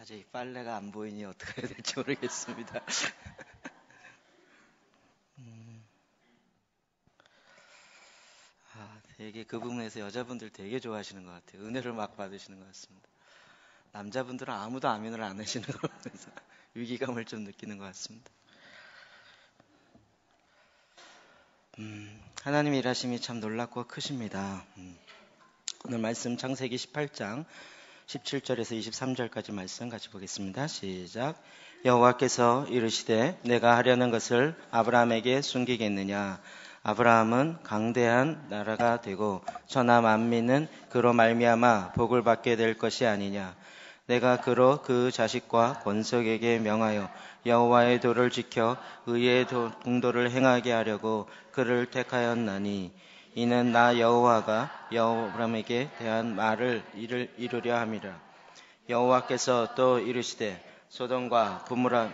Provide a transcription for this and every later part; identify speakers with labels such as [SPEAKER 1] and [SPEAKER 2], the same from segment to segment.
[SPEAKER 1] 도저히 빨래가 안 보이니 어떻게 해야 될지 모르겠습니다. 되게 그 부분에서 여자분들 되게 좋아하시는 것 같아요. 은혜를 막 받으시는 것 같습니다. 남자분들은 아무도 아멘을 안 하시는 걸 보면서 위기감을 좀 느끼는 것 같습니다. 하나님의 일하심이 참 놀랍고 크십니다. 오늘 말씀 창세기 18장 17절에서 23절까지 말씀 같이 보겠습니다. 시작. 여호와께서 이르시되 내가 하려는 것을 아브라함에게 숨기겠느냐. 아브라함은 강대한 나라가 되고 천하 만민은 그로 말미암아 복을 받게 될 것이 아니냐. 내가 그로 그 자식과 권속에게 명하여 여호와의 도를 지켜 의의 공도를 행하게 하려고 그를 택하였나니 이는 나 여호와가 아브라함에게 대한 말을 이루려 함이라. 여호와께서 또 이르시되 소돔과 고모라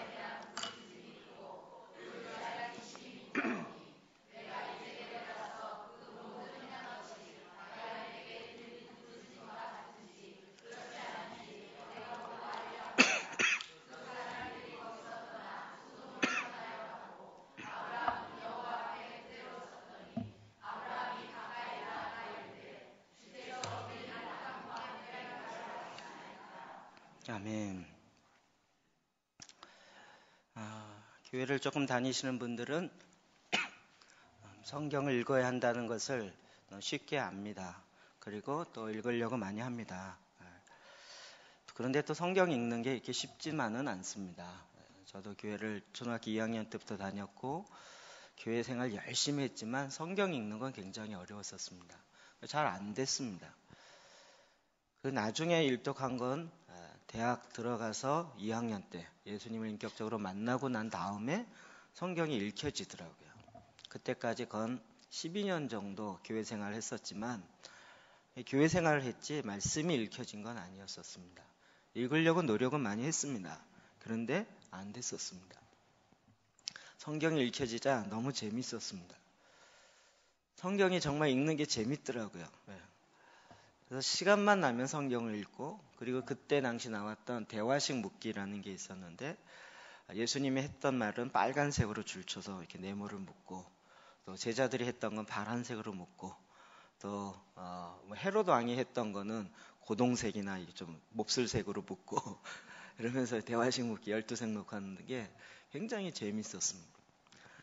[SPEAKER 1] 아멘. 교회를 조금 다니시는 분들은 성경을 읽어야 한다는 것을 쉽게 압니다. 그리고 또 읽으려고 많이 합니다. 그런데 또 성경 읽는 게 이렇게 쉽지만은 않습니다. 저도 교회를 초등학교 2학년 때부터 다녔고 교회 생활 열심히 했지만 성경 읽는 건 굉장히 어려웠었습니다. 잘 안 됐습니다. 그 나중에 일독한 건 대학 들어가서 2학년 때 예수님을 인격적으로 만나고 난 다음에 성경이 읽혀지더라고요. 그때까지 건 12년 정도 교회 생활을 했었지만 교회 생활을 했지 말씀이 읽혀진 건 아니었었습니다. 읽으려고 노력은 많이 했습니다. 그런데 안 됐었습니다. 성경이 읽혀지자 너무 재밌었습니다. 성경이 정말 읽는 게 재밌더라고요. 그래서 시간만 나면 성경을 읽고, 그리고 그때 당시 나왔던 대화식 묻기라는 게 있었는데 예수님이 했던 말은 빨간색으로 줄쳐서 이렇게 네모를 묻고, 또 제자들이 했던 건 파란색으로 묻고, 또 헤로드 왕이 했던 거는 고동색이나 좀 몹쓸색으로 묻고 이러면서 대화식 묻기 12색 놓고 하는 게 굉장히 재밌었습니다.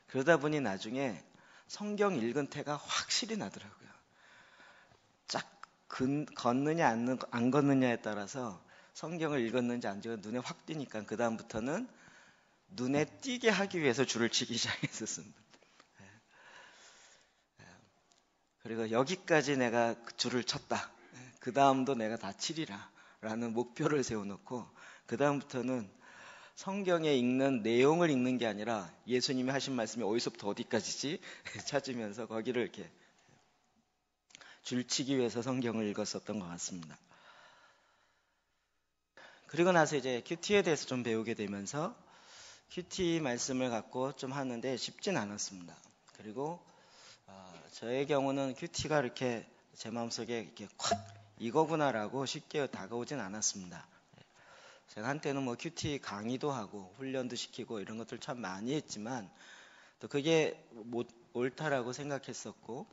[SPEAKER 1] 그러다 보니 나중에 성경 읽은 태가 확실히 나더라고요. 쫙 걷느냐 안 걷느냐에 따라서 성경을 읽었는지 안 읽었는지 눈에 확 띄니까 그 다음부터는 눈에 띄게 하기 위해서 줄을 치기 시작했었습니다. 그리고 여기까지 내가 줄을 쳤다. 그 다음도 내가 다 치리라 라는 목표를 세워놓고 그 다음부터는 성경에 읽는 내용을 읽는 게 아니라 예수님이 하신 말씀이 어디서부터 어디까지지 찾으면서 거기를 이렇게 줄치기 위해서 성경을 읽었었던 것 같습니다. 그리고 나서 이제 큐티에 대해서 좀 배우게 되면서 큐티 말씀을 갖고 좀 하는데 쉽진 않았습니다. 그리고 저의 경우는 큐티가 이렇게 제 마음속에 이렇게 콱 이거구나라고 쉽게 다가오진 않았습니다. 제가 한때는 뭐 큐티 강의도 하고 훈련도 시키고 이런 것들 참 많이 했지만 또 그게 옳다라고 생각했었고,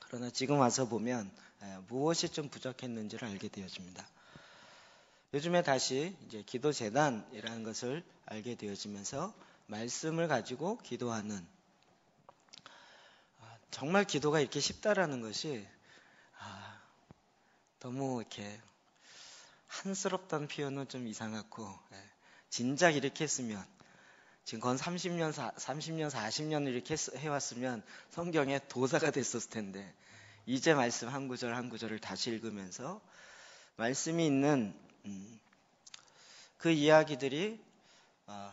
[SPEAKER 1] 그러나 지금 와서 보면 무엇이 좀 부족했는지를 알게 되어집니다. 요즘에 다시 이제 기도 재단이라는 것을 알게 되어지면서 말씀을 가지고 기도하는, 정말 기도가 이렇게 쉽다라는 것이 너무 이렇게 한스럽다는 표현은 좀 이상하고, 진작 이렇게 했으면 지금 건 30년, 40년 이렇게 해왔으면 성경의 도사가 됐었을 텐데, 이제 말씀 한 구절 한 구절을 다시 읽으면서 말씀이 있는 그 이야기들이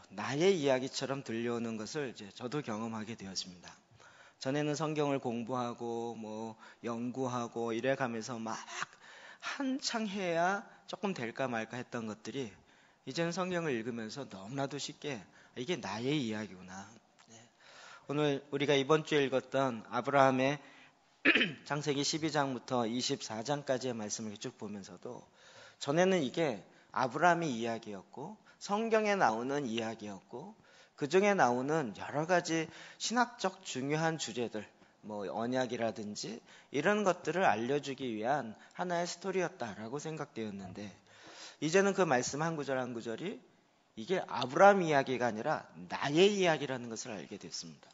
[SPEAKER 1] 나의 이야기처럼 들려오는 것을 이제 저도 경험하게 되었습니다. 전에는 성경을 공부하고 뭐 연구하고 이래가면서 막 한창 해야 조금 될까 말까 했던 것들이 이제는 성경을 읽으면서 너무나도 쉽게 이게 나의 이야기구나. 오늘 우리가 이번 주에 읽었던 아브라함의 창세기 12장부터 24장까지의 말씀을 쭉 보면서도 전에는 이게 아브라함의 이야기였고 성경에 나오는 이야기였고 그 중에 나오는 여러 가지 신학적 중요한 주제들, 뭐 언약이라든지 이런 것들을 알려주기 위한 하나의 스토리였다라고 생각되었는데, 이제는 그 말씀 한 구절 한 구절이 이게 아브라함 이야기가 아니라 나의 이야기라는 것을 알게 됐습니다.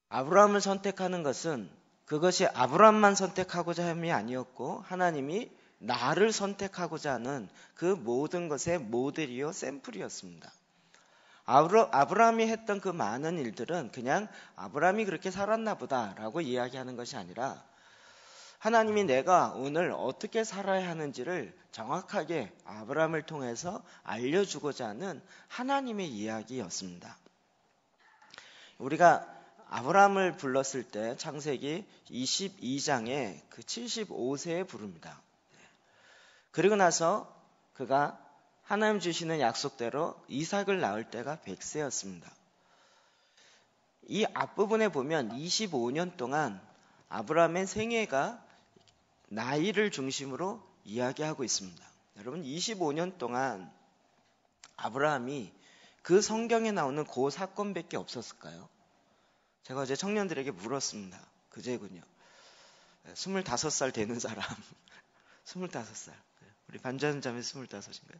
[SPEAKER 1] 아브라함을 선택하는 것은 그것이 아브라함만 선택하고자 함이 아니었고 하나님이 나를 선택하고자 하는 그 모든 것의 모델이요 샘플이었습니다. 아브라함이 했던 그 많은 일들은 그냥 아브라함이 그렇게 살았나 보다라고 이야기하는 것이 아니라 하나님이 내가 오늘 어떻게 살아야 하는지를 정확하게 아브라함을 통해서 알려주고자 하는 하나님의 이야기였습니다. 우리가 아브라함을 불렀을 때 창세기 22장에 그 75세에 부릅니다. 그리고 나서 그가 하나님 주시는 약속대로 이삭을 낳을 때가 100세였습니다. 이 앞부분에 보면 25년 동안 아브라함의 생애가 나이를 중심으로 이야기하고 있습니다. 여러분 25년 동안 아브라함이 그 성경에 나오는 그 사건밖에 없었을까요? 제가 어제 청년들에게 물었습니다. 그제군요. 25살 되는 사람 25살 우리 반전자매 25인가요?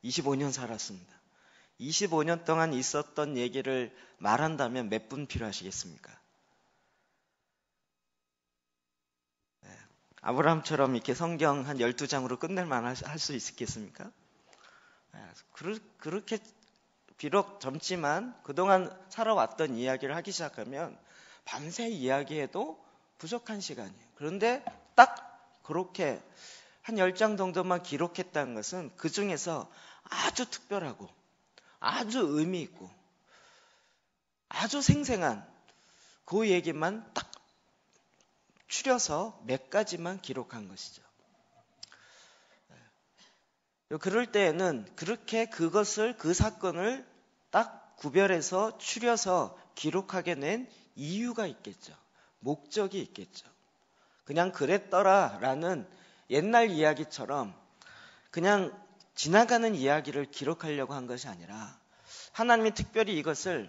[SPEAKER 1] 25년 살았습니다. 25년 동안 있었던 얘기를 말한다면 몇 분 필요하시겠습니까? 아브라함처럼 이렇게 성경 한 12장으로 끝낼 만할 수 있겠습니까? 그렇게 비록 젊지만 그동안 살아왔던 이야기를 하기 시작하면 밤새 이야기해도 부족한 시간이에요. 그런데 딱 그렇게 한 10장 정도만 기록했다는 것은 그 중에서 아주 특별하고 아주 의미 있고 아주 생생한 그 얘기만 딱 추려서 몇 가지만 기록한 것이죠. 그럴 때에는 그렇게 그것을 그 사건을 딱 구별해서 추려서 기록하게 낸 이유가 있겠죠. 목적이 있겠죠. 그냥 그랬더라라는 옛날 이야기처럼 그냥 지나가는 이야기를 기록하려고 한 것이 아니라 하나님이 특별히 이것을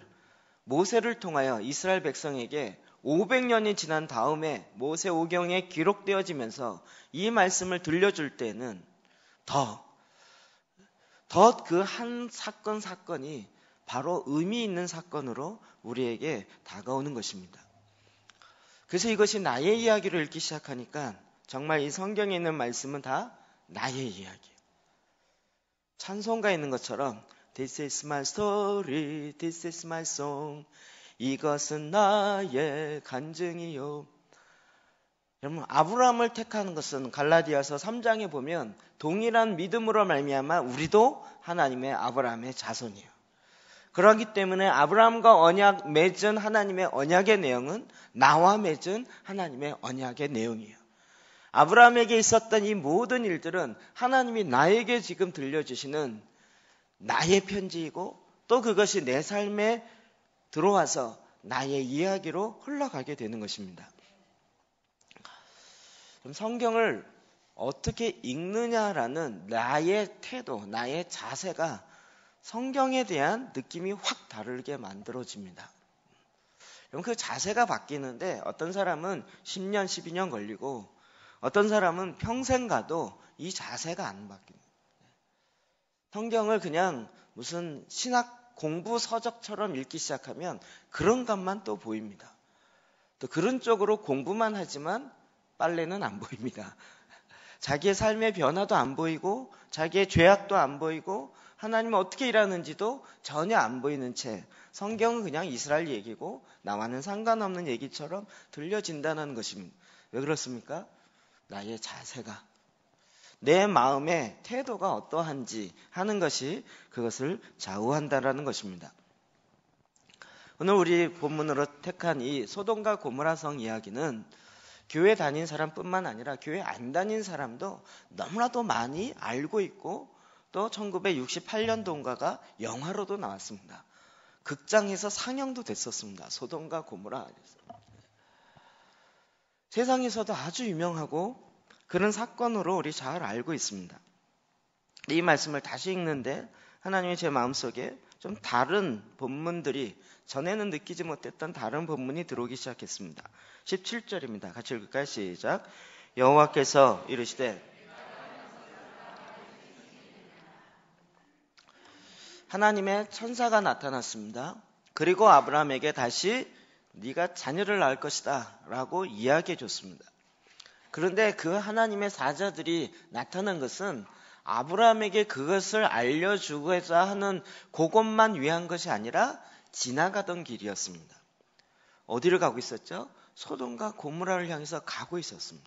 [SPEAKER 1] 모세를 통하여 이스라엘 백성에게 500년이 지난 다음에 모세 오경에 기록되어지면서 이 말씀을 들려줄 때는 더 그 한 사건이 바로 의미 있는 사건으로 우리에게 다가오는 것입니다. 그래서 이것이 나의 이야기를 읽기 시작하니까 정말 이 성경에 있는 말씀은 다 나의 이야기예요. 찬송가에 있는 것처럼 This is my story, this is my song. 이것은 나의 간증이요. 여러분 아브라함을 택하는 것은 갈라디아서 3장에 보면 동일한 믿음으로 말미암아 우리도 하나님의 아브라함의 자손이에요. 그렇기 때문에 아브라함과 언약 맺은 하나님의 언약의 내용은 나와 맺은 하나님의 언약의 내용이에요. 아브라함에게 있었던 이 모든 일들은 하나님이 나에게 지금 들려주시는 나의 편지이고 또 그것이 내 삶에 들어와서 나의 이야기로 흘러가게 되는 것입니다. 그럼 성경을 어떻게 읽느냐라는 나의 태도, 나의 자세가 성경에 대한 느낌이 확 다르게 만들어집니다. 그럼 그 자세가 바뀌는데 어떤 사람은 10년, 12년 걸리고 어떤 사람은 평생 가도 이 자세가 안 바뀝니다. 성경을 그냥 무슨 신학 공부 서적처럼 읽기 시작하면 그런 것만 또 보입니다. 또 그런 쪽으로 공부만 하지만 빨래는 안 보입니다. 자기의 삶의 변화도 안 보이고 자기의 죄악도 안 보이고 하나님은 어떻게 일하는지도 전혀 안 보이는 채 성경은 그냥 이스라엘 얘기고 나와는 상관없는 얘기처럼 들려진다는 것입니다. 왜 그렇습니까? 나의 자세가, 내 마음의 태도가 어떠한지 하는 것이 그것을 좌우한다라는 것입니다. 오늘 우리 본문으로 택한 이 소돔과 고모라 성 이야기는 교회 다닌 사람뿐만 아니라 교회 안 다닌 사람도 너무나도 많이 알고 있고 또 1968년도인가가 영화로도 나왔습니다. 극장에서 상영도 됐었습니다. 소돔과 고모라. 세상에서도 아주 유명하고
[SPEAKER 2] 그런 사건으로 우리 잘 알고 있습니다. 이 말씀을 다시 읽는데 하나님이 제 마음속에 좀 다른 본문들이, 전에는 느끼지 못했던 다른 본문이 들어오기 시작했습니다. 17절입니다. 같이 읽을까요? 시작. 여호와께서 이르시되, 하나님의 천사가 나타났습니다. 그리고 아브라함에게 다시 네가 자녀를 낳을 것이다 라고 이야기해 줬습니다. 그런데 그 하나님의 사자들이 나타난 것은 아브라함에게 그것을 알려주고자 하는 그것만 위한 것이 아니라 지나가던 길이었습니다. 어디를 가고 있었죠? 소돔과 고모라를 향해서 가고 있었습니다.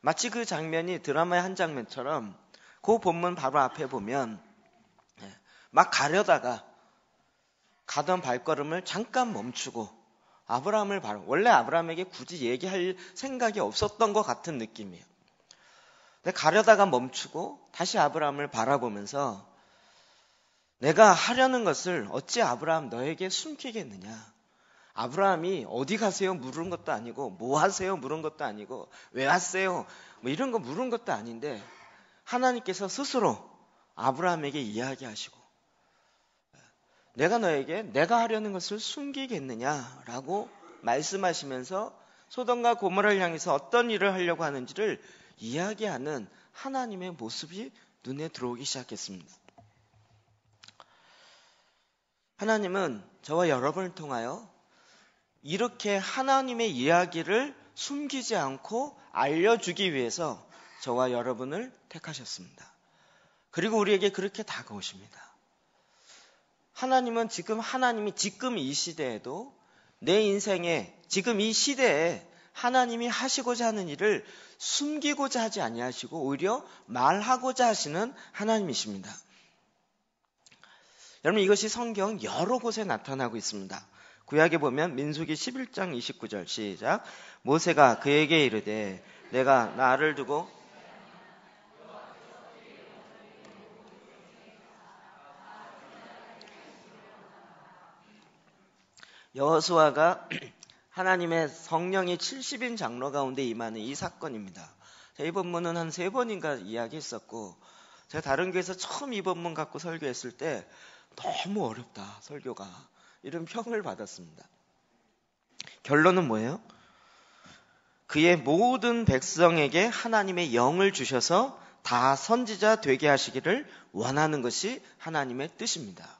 [SPEAKER 2] 마치 그 장면이 드라마의 한 장면처럼 그 본문 바로 앞에 보면 막 가려다가 가던 발걸음을 잠깐 멈추고 아브라함을 바라, 원래 아브라함에게 굳이 얘기할 생각이 없었던 것 같은 느낌이에요. 근데 가려다가 멈추고 다시 아브라함을 바라보면서 내가 하려는 것을 어찌 아브라함 너에게 숨기겠느냐. 아브라함이 어디 가세요 물은 것도 아니고 뭐 하세요 물은 것도 아니고 왜 왔어요 뭐 이런 거 물은 것도 아닌데 하나님께서 스스로 아브라함에게 이야기하시고 내가 너에게 내가 하려는 것을 숨기겠느냐라고 말씀하시면서 소돔과 고모라를 향해서 어떤 일을 하려고 하는지를 이야기하는 하나님의 모습이 눈에 들어오기 시작했습니다. 하나님은 저와 여러분을 통하여 이렇게 하나님의 이야기를 숨기지 않고 알려주기 위해서 저와 여러분을 택하셨습니다. 그리고 우리에게 그렇게 다가오십니다. 하나님은 하나님이 지금 이 시대에도 내 인생에 지금 이 시대에 하나님이 하시고자 하는 일을 숨기고자 하지 아니하시고 오히려 말하고자 하시는 하나님이십니다. 여러분 이것이 성경 여러 곳에 나타나고 있습니다. 구약에 보면 민수기 11장 29절 시작. 모세가 그에게 이르되 내가 나를 두고 여호수아가 하나님의 성령이 70인 장로 가운데 임하는 이 사건입니다. 이 본문은 한 3번인가 이야기했었고 제가 다른 교회에서 처음 이 본문 갖고 설교했을 때 너무 어렵다 설교가 이런 평을 받았습니다. 결론은 뭐예요? 그의 모든 백성에게 하나님의 영을 주셔서 다 선지자 되게 하시기를 원하는 것이 하나님의 뜻입니다.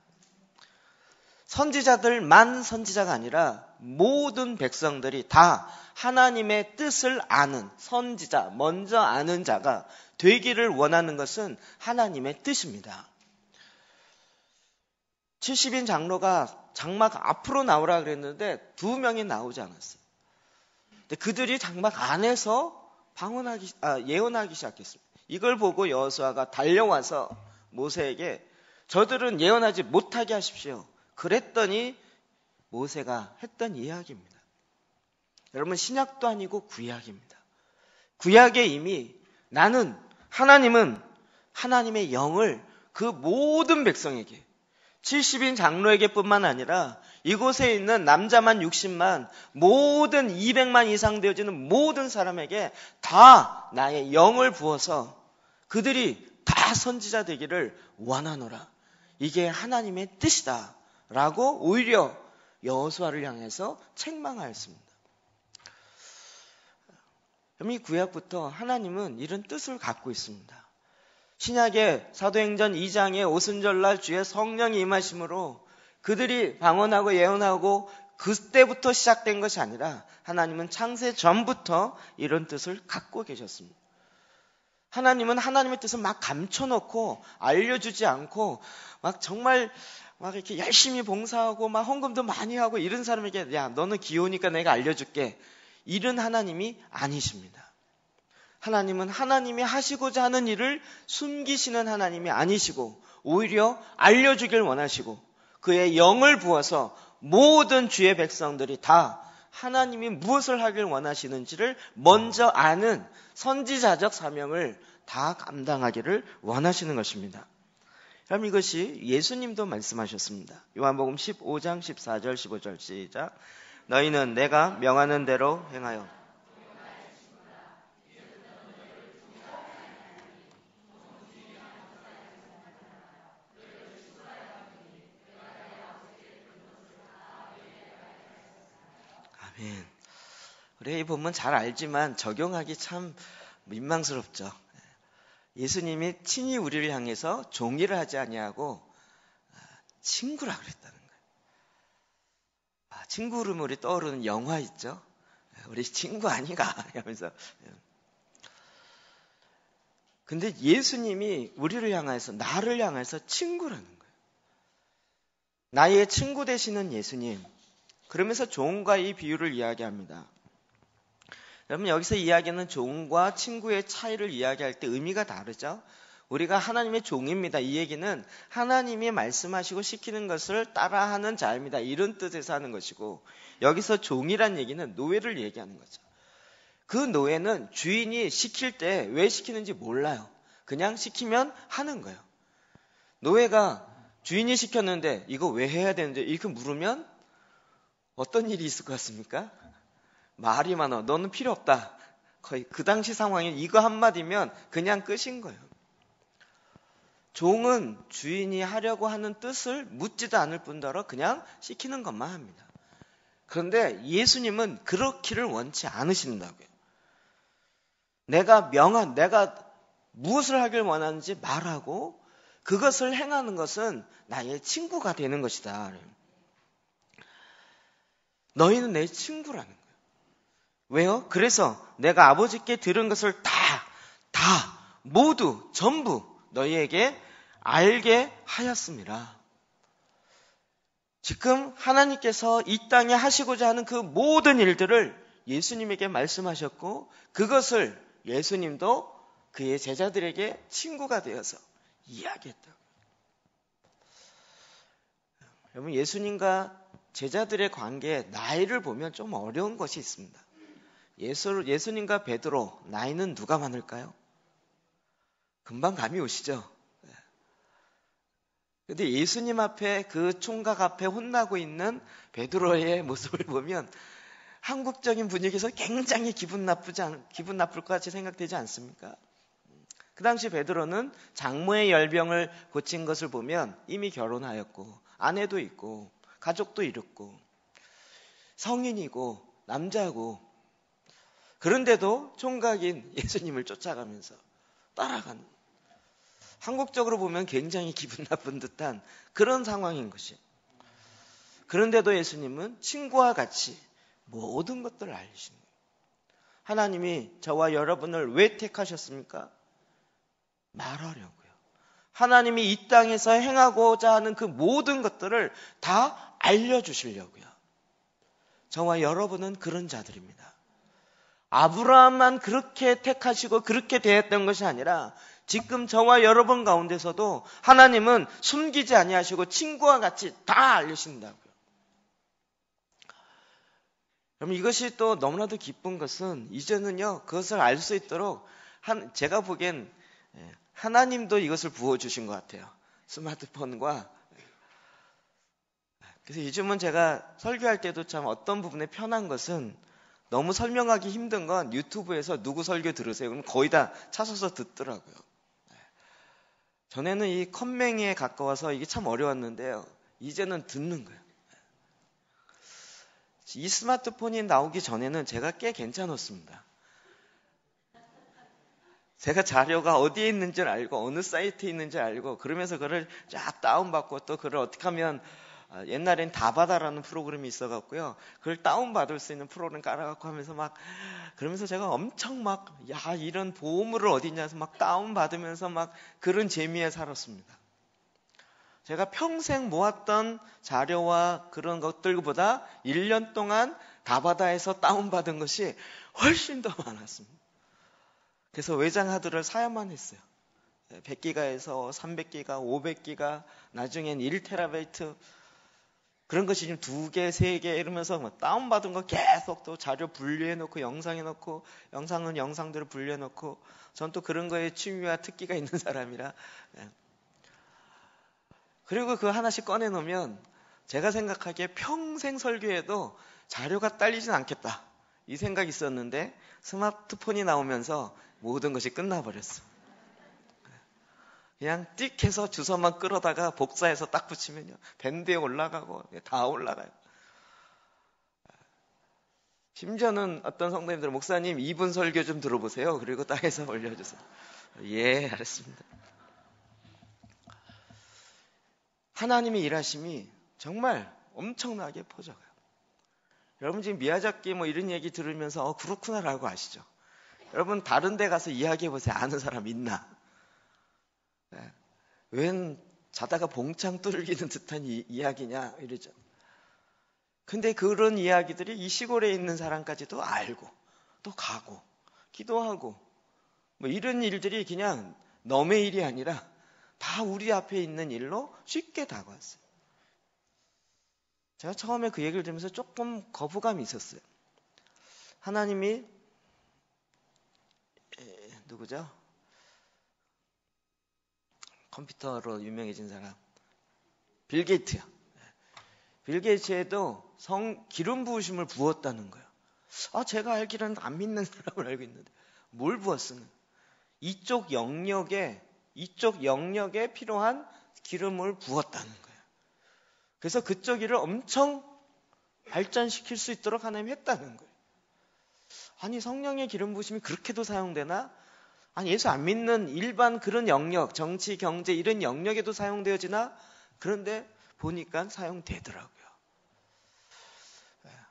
[SPEAKER 2] 선지자들만 선지자가 아니라 모든 백성들이 다 하나님의 뜻을 아는 선지자, 먼저 아는 자가 되기를 원하는 것은 하나님의 뜻입니다. 70인 장로가 장막 앞으로 나오라 그랬는데 2명이 나오지 않았어요. 근데 그들이 장막 안에서 예언하기 시작했습니다. 이걸 보고 여호수아가 달려와서 모세에게 저들은 예언하지 못하게 하십시오. 그랬더니 모세가 했던 이야기입니다. 여러분 신약도 아니고 구약입니다. 구약에 이미 하나님은 하나님의 영을 그 모든 백성에게 70인 장로에게 뿐만 아니라 이곳에 있는 남자만 60만 모든 200만 이상 되어지는 모든 사람에게 다 나의 영을 부어서 그들이 다 선지자 되기를 원하노라. 이게 하나님의 뜻이다 라고 오히려 여호수아를 향해서 책망하였습니다. 이 구약부터 하나님은 이런 뜻을 갖고 있습니다. 신약의 사도행전 2장의 오순절날 주의 성령이 임하심으로 그들이 방언하고 예언하고 그때부터 시작된 것이 아니라 하나님은 창세 전부터 이런 뜻을 갖고 계셨습니다. 하나님은 하나님의 뜻을 막 감춰놓고 알려주지 않고 막 정말 막 이렇게 열심히 봉사하고 막 헌금도 많이 하고 이런 사람에게 야 너는 귀여우니까 내가 알려줄게 이런 하나님이 아니십니다. 하나님은 하나님이 하시고자 하는 일을 숨기시는 하나님이 아니시고 오히려 알려주길 원하시고 그의 영을 부어서 모든 주의 백성들이 다 하나님이 무엇을 하길 원하시는지를 먼저 아는 선지자적 사명을 다 감당하기를 원하시는 것입니다. 그럼 이것이 예수님도 말씀하셨습니다. 요한복음 15장 14절 15절 시작. 너희는 내가 명하는 대로 행하여 아멘. 우리 이 본문 잘 알지만 적용하기 참 민망스럽죠. 예수님이 친히 우리를 향해서 종이를 하지 아니하고 친구라 그랬다는 거예요. 친구 그러면 우리 떠오르는 영화 있죠. 우리 친구 아닌가 하면서. 근데 예수님이 우리를 향해서, 나를 향해서 친구라는 거예요. 나의 친구 되시는 예수님. 그러면서 종과 이 비유를 이야기합니다. 여러분, 여기서 이야기하는 종과 친구의 차이를 이야기할 때 의미가 다르죠. 우리가 하나님의 종입니다. 이 얘기는 하나님이 말씀하시고 시키는 것을 따라하는 자입니다. 이런 뜻에서 하는 것이고, 여기서 종이란 얘기는 노예를 얘기하는 거죠. 그 노예는 주인이 시킬 때 왜 시키는지 몰라요. 그냥 시키면 하는 거예요. 노예가 주인이 시켰는데 이거 왜 해야 되는지 이렇게 물으면 어떤 일이 있을 것 같습니까? 말이 많아. 너는 필요 없다. 거의 그 당시 상황에 이거 한마디면 그냥 끝인 거예요. 종은 주인이 하려고 하는 뜻을 묻지도 않을 뿐더러 그냥 시키는 것만 합니다. 그런데 예수님은 그렇기를 원치 않으신다고요. 내가 무엇을 하길 원하는지 말하고 그것을 행하는 것은 나의 친구가 되는 것이다. 너희는 내 친구라는 거예요. 왜요? 그래서 내가 아버지께 들은 것을 모두 전부 너희에게 알게 하였습니다. 지금 하나님께서 이 땅에 하시고자 하는 그 모든 일들을 예수님에게 말씀하셨고, 그것을 예수님도 그의 제자들에게 친구가 되어서 이야기했다. 여러분, 예수님과 제자들의 관계에 나이를 보면 좀 어려운 것이 있습니다. 예수님과 베드로 나이는 누가 많을까요? 금방 감이 오시죠? 근데 예수님 앞에, 그 총각 앞에 혼나고 있는 베드로의 모습을 보면 한국적인 분위기에서 굉장히 기분 나쁠 것 같이 생각되지 않습니까? 그 당시 베드로는 장모의 열병을 고친 것을 보면 이미 결혼하였고 아내도 있고 가족도 이뤘고 성인이고 남자고, 그런데도 총각인 예수님을 쫓아가면서 따라가는, 한국적으로 보면 굉장히 기분 나쁜 듯한 그런 상황인 것이에요. 그런데도 예수님은 친구와 같이 모든 것들을 알리시는 거예요. 하나님이 저와 여러분을 왜 택하셨습니까? 말하려고요. 하나님이 이 땅에서 행하고자 하는 그 모든 것들을 다 알려주시려고요. 저와 여러분은 그런 자들입니다. 아브라함만 그렇게 택하시고 그렇게 되었던 것이 아니라 지금 저와 여러분 가운데서도 하나님은 숨기지 아니하시고 친구와 같이 다 알리신다고요. 그럼 이것이 또 너무나도 기쁜 것은 이제는요, 그것을 알 수 있도록 제가 보기엔 하나님도 이것을 부어주신 것 같아요. 스마트폰과. 그래서 요즘은 제가 설교할 때도 참 어떤 부분에 편한 것은, 너무 설명하기 힘든 건 유튜브에서 누구 설교 들으세요? 그럼 거의 다 찾아서 듣더라고요. 전에는 이 컴맹이에 가까워서 이게 참 어려웠는데요. 이제는 듣는 거예요. 이 스마트폰이 나오기 전에는 제가 꽤 괜찮았습니다. 제가 자료가 어디에 있는지 알고 어느 사이트에 있는지 알고, 그러면서 그걸 쫙 다운받고, 또 그걸 어떻게 하면, 옛날엔 다바다라는 프로그램이 있어갖고요, 그걸 다운받을 수 있는 프로그램 깔아갖고 하면서 그러면서 제가 엄청 이런 보물을 어디냐서 다운받으면서 그런 재미에 살았습니다. 제가 평생 모았던 자료와 그런 것들보다 1년 동안 다바다에서 다운받은 것이 훨씬 더 많았습니다. 그래서 외장 하드를 사야만 했어요. 100기가에서 300기가, 500기가, 나중엔 1테라바이트, 그런 것이 지금 2개, 3개 이러면서 다운받은 거 계속 또 자료 분류해놓고 영상해놓고, 영상은 영상대로 분류해놓고, 전 또 그런 거에 취미와 특기가 있는 사람이라. 그리고 그거 하나씩 꺼내놓으면 제가 생각하기에 평생 설교해도 자료가 딸리진 않겠다, 이 생각이 있었는데 스마트폰이 나오면서 모든 것이 끝나버렸어. 그냥 띡 해서 주소만 끌어다가 복사해서 딱 붙이면요, 밴드에 올라가고 다 올라가요. 심지어는 어떤 성도님들은 목사님 2분 설교 좀 들어보세요. 그리고 땅에서 올려주세요. 예, 알았습니다. 하나님의 일하심이 정말 엄청나게 퍼져가요. 여러분 지금 미야자키 뭐 이런 얘기 들으면서 그렇구나라고 아시죠? 여러분 다른 데 가서 이야기해보세요. 아는 사람 있나? 네. 웬 자다가 봉창 뚫리는 듯한 이야기냐 이러죠. 근데 그런 이야기들이 이 시골에 있는 사람까지도 알고 또 가고 기도하고 뭐 이런 일들이 그냥 남의 일이 아니라 다 우리 앞에 있는 일로 쉽게 다가왔어요. 제가 처음에 그 얘기를 들으면서 조금 거부감이 있었어요. 하나님이 누구죠? 컴퓨터로 유명해진 사람 빌 게이트야. 빌 게이츠에도 기름 부으심을 부었다는 거예요. 제가 알기로는 안 믿는 사람을 알고 있는데 뭘 부었으면 이쪽 영역에 필요한 기름을 부었다는 거예요. 그래서 그쪽 일을 엄청 발전시킬 수 있도록 하나님이 했다는 거예요. 아니 성령의 기름 부으심이 그렇게도 사용되나? 아니 예수 안 믿는 일반 그런 영역, 정치, 경제 이런 영역에도 사용되어지나? 그런데 보니까 사용되더라고요.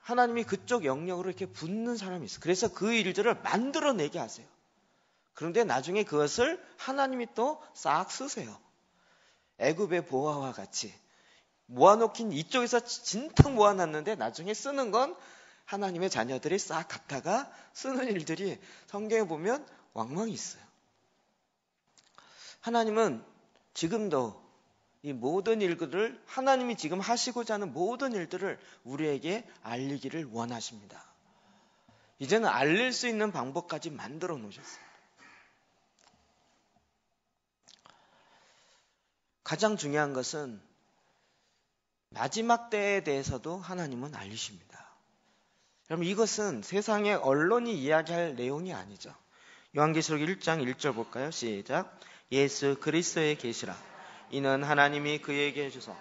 [SPEAKER 2] 하나님이 그쪽 영역으로 이렇게 붓는 사람이 있어요. 그래서 그 일들을 만들어내게 하세요. 그런데 나중에 그것을 하나님이 또 싹 쓰세요. 애굽의 보화와 같이 모아놓긴 이쪽에서 진탕 모아놨는데 나중에 쓰는 건 하나님의 자녀들이 싹 갖다가 쓰는 일들이 성경에 보면 왕왕 있어요. 하나님은 지금도 이 모든 일들을 하나님이 지금 하시고자 하는 모든 일들을 우리에게 알리기를 원하십니다. 이제는 알릴 수 있는 방법까지 만들어 놓으셨어요. 가장 중요한 것은 마지막 때에 대해서도 하나님은 알리십니다. 여러분 이것은 세상의 언론이 이야기할 내용이 아니죠. 요한계시록 1장 1절 볼까요? 시작. 예수 그리스도의 계시라. 이는 하나님이 그에게 주사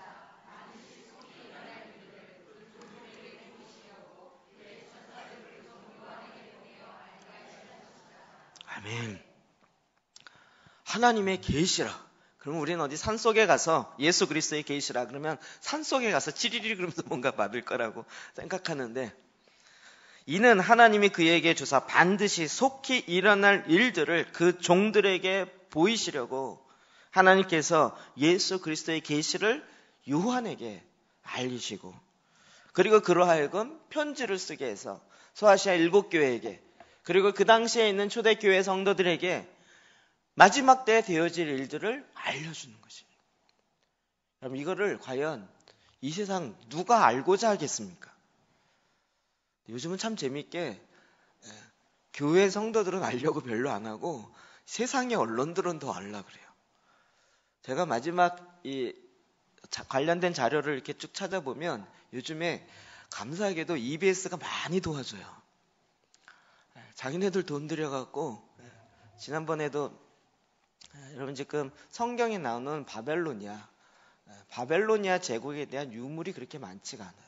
[SPEAKER 2] 아멘. 하나님의 계시라. 그럼 우리는 어디 산속에 가서 예수 그리스도의 계시라 그러면 산속에 가서 지리리 그러면서 뭔가 받을 거라고 생각하는데 이는 하나님이 그에게 주사 반드시 속히 일어날 일들을 그 종들에게 보이시려고 하나님께서 예수 그리스도의 계시를 요한에게 알리시고 그리고 그러하여금 편지를 쓰게 해서 소아시아 7교회에게 그리고 그 당시에 있는 초대교회 성도들에게 마지막 때에 되어질 일들을 알려주는 것이에요. 여러분 이거를 과연 이 세상 누가 알고자 하겠습니까? 요즘은 참 재밌게 교회 성도들은 알려고 별로 안 하고 세상의 언론들은 더 알려고 그래요. 제가 마지막 이 관련된 자료를 이렇게 쭉 찾아보면 요즘에 감사하게도 EBS가 많이 도와줘요. 자기네들 돈 들여갖고 지난번에도 여러분 지금 성경에 나오는 바벨로니아 제국에 대한 유물이 그렇게 많지가 않아요.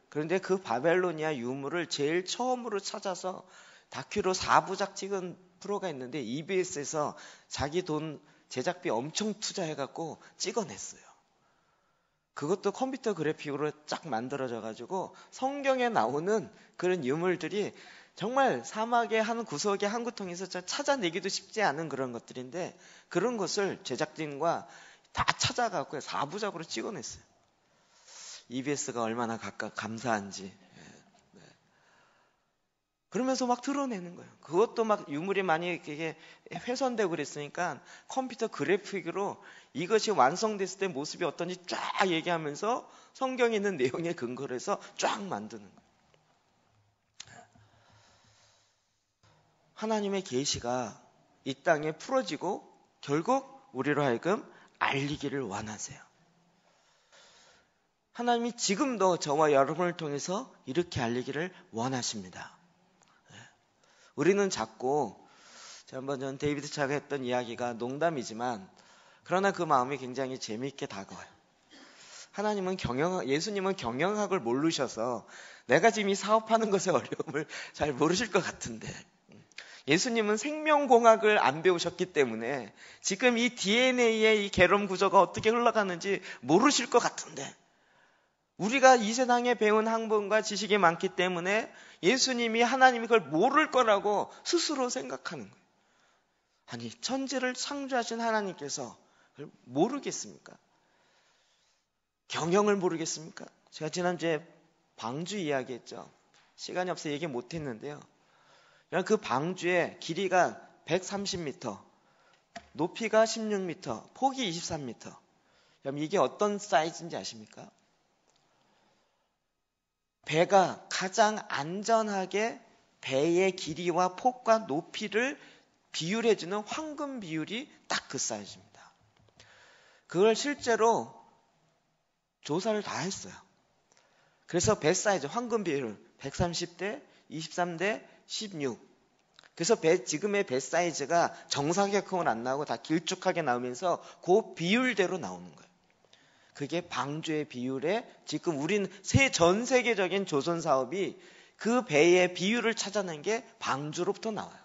[SPEAKER 2] 그런데 그 바벨로니아 유물을 제일 처음으로 찾아서 다큐로 4부작 찍은 프로가 있는데 EBS에서 자기 돈 제작비 엄청 투자해갖고 찍어냈어요. 그것도 컴퓨터 그래픽으로 쫙 만들어져가지고 성경에 나오는 그런 유물들이 정말 사막의 한 구석의 한 구통에서 찾아내기도 쉽지 않은 그런 것들인데 그런 것을 제작진과 다 찾아갖고 4부작으로 찍어냈어요. EBS가 얼마나 감사한지. 그러면서 막 드러내는 거예요. 그것도 막 유물이 많이 그게 훼손되고 그랬으니까 컴퓨터 그래픽으로 이것이 완성됐을 때 모습이 어떤지 쫙 얘기하면서 성경에 있는 내용에 근거를 해서 쫙 만드는 거예요. 하나님의 계시가 이 땅에 풀어지고 결국 우리로 하여금 알리기를 원하세요. 하나님이 지금도 저와 여러분을 통해서 이렇게 알리기를 원하십니다. 우리는 자꾸 지난번 전 데이비드 차가 했던 이야기가 농담이지만 그러나 그 마음이 굉장히 재미있게 다가와요. 예수님은 경영학을 모르셔서 내가 지금 이 사업하는 것의 어려움을 잘 모르실 것 같은데, 예수님은 생명공학을 안 배우셨기 때문에 지금 이 DNA의 이 개론 구조가 어떻게 흘러가는지 모르실 것 같은데, 우리가 이 세상에 배운 학문과 지식이 많기 때문에 예수님이 하나님이 그걸 모를 거라고 스스로 생각하는 거예요. 아니, 천지를 창조하신 하나님께서 그걸 모르겠습니까? 경영을 모르겠습니까? 제가 지난주에 방주 이야기했죠. 시간이 없어서 얘기 못했는데요. 그 방주의 길이가 130m, 높이가 16m, 폭이 23m. 그럼 이게 어떤 사이즈인지 아십니까? 배가 가장 안전하게 배의 길이와 폭과 높이를 비율해주는 황금 비율이 딱 그 사이즈입니다. 그걸 실제로 조사를 다 했어요. 그래서 배 사이즈, 황금 비율 130대 23대 16. 그래서 지금의 배 사이즈가 정사각형은 안 나오고 다 길쭉하게 나오면서 그 비율대로 나오는 거예요. 그게 방주의 비율에 지금 우린 전 세계적인 조선 사업이 그 배의 비율을 찾아낸 게 방주로부터 나와요.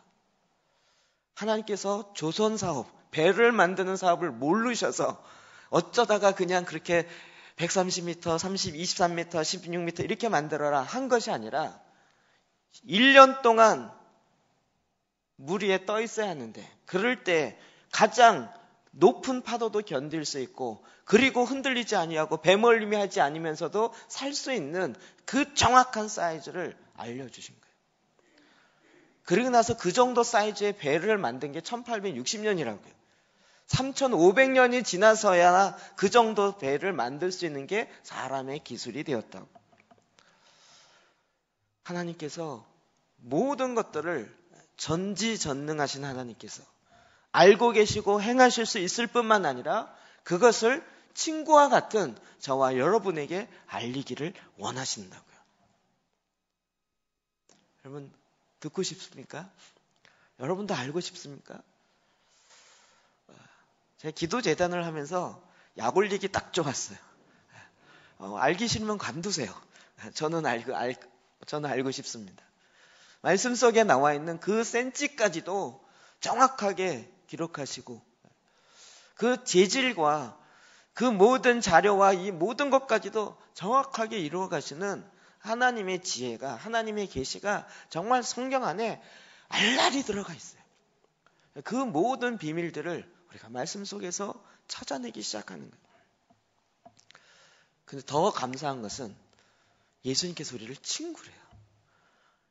[SPEAKER 2] 하나님께서 조선 사업, 배를 만드는 사업을 모르셔서 어쩌다가 그냥 그렇게 130m, 23m, 16m 이렇게 만들어라 한 것이 아니라 1년 동안 물 위에 떠 있어야 하는데, 그럴 때 가장 높은 파도도 견딜 수 있고, 그리고 흔들리지 아니하고 배멀림이 하지 않으면서도 살 수 있는 그 정확한 사이즈를 알려주신 거예요. 그리고 나서 그 정도 사이즈의 배를 만든 게 1860년이라고요. 3500년이 지나서야 그 정도 배를 만들 수 있는 게 사람의 기술이 되었다고. 하나님께서 모든 것들을 전지전능하신 하나님께서 알고 계시고 행하실 수 있을 뿐만 아니라 그것을 친구와 같은 저와 여러분에게 알리기를 원하신다고요. 여러분 듣고 싶습니까? 여러분도 알고 싶습니까? 제가 기도재단을 하면서 약 올리기 딱 좋았어요. 알기 싫으면 관두세요. 저는 알고 싶습니다. 말씀 속에 나와 있는 그 센치까지도 정확하게 기록하시고, 그 재질과 그 모든 자료와 이 모든 것까지도 정확하게 이루어 가시는 하나님의 지혜가, 하나님의 계시가 정말 성경 안에 알알이 들어가 있어요. 그 모든 비밀들을 우리가 말씀 속에서 찾아내기 시작하는 거예요. 근데 더 감사한 것은 예수님께서 우리를 친구래요.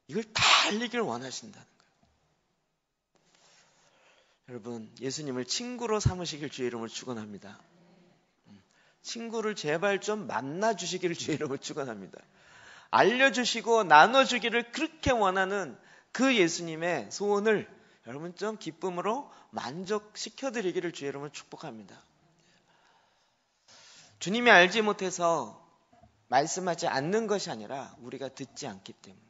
[SPEAKER 2] 이걸 다 알리길 원하신다는 거예요. 여러분, 예수님을 친구로 삼으시길 주의 이름으로 축원합니다. 친구를 제발 좀 만나주시기를 주의 이름으로 축원합니다. 알려주시고 나눠주기를 그렇게 원하는 그 예수님의 소원을 여러분 좀 기쁨으로 만족시켜드리기를 주의 이름으로 축복합니다. 주님이 알지 못해서 말씀하지 않는 것이 아니라 우리가 듣지 않기 때문에,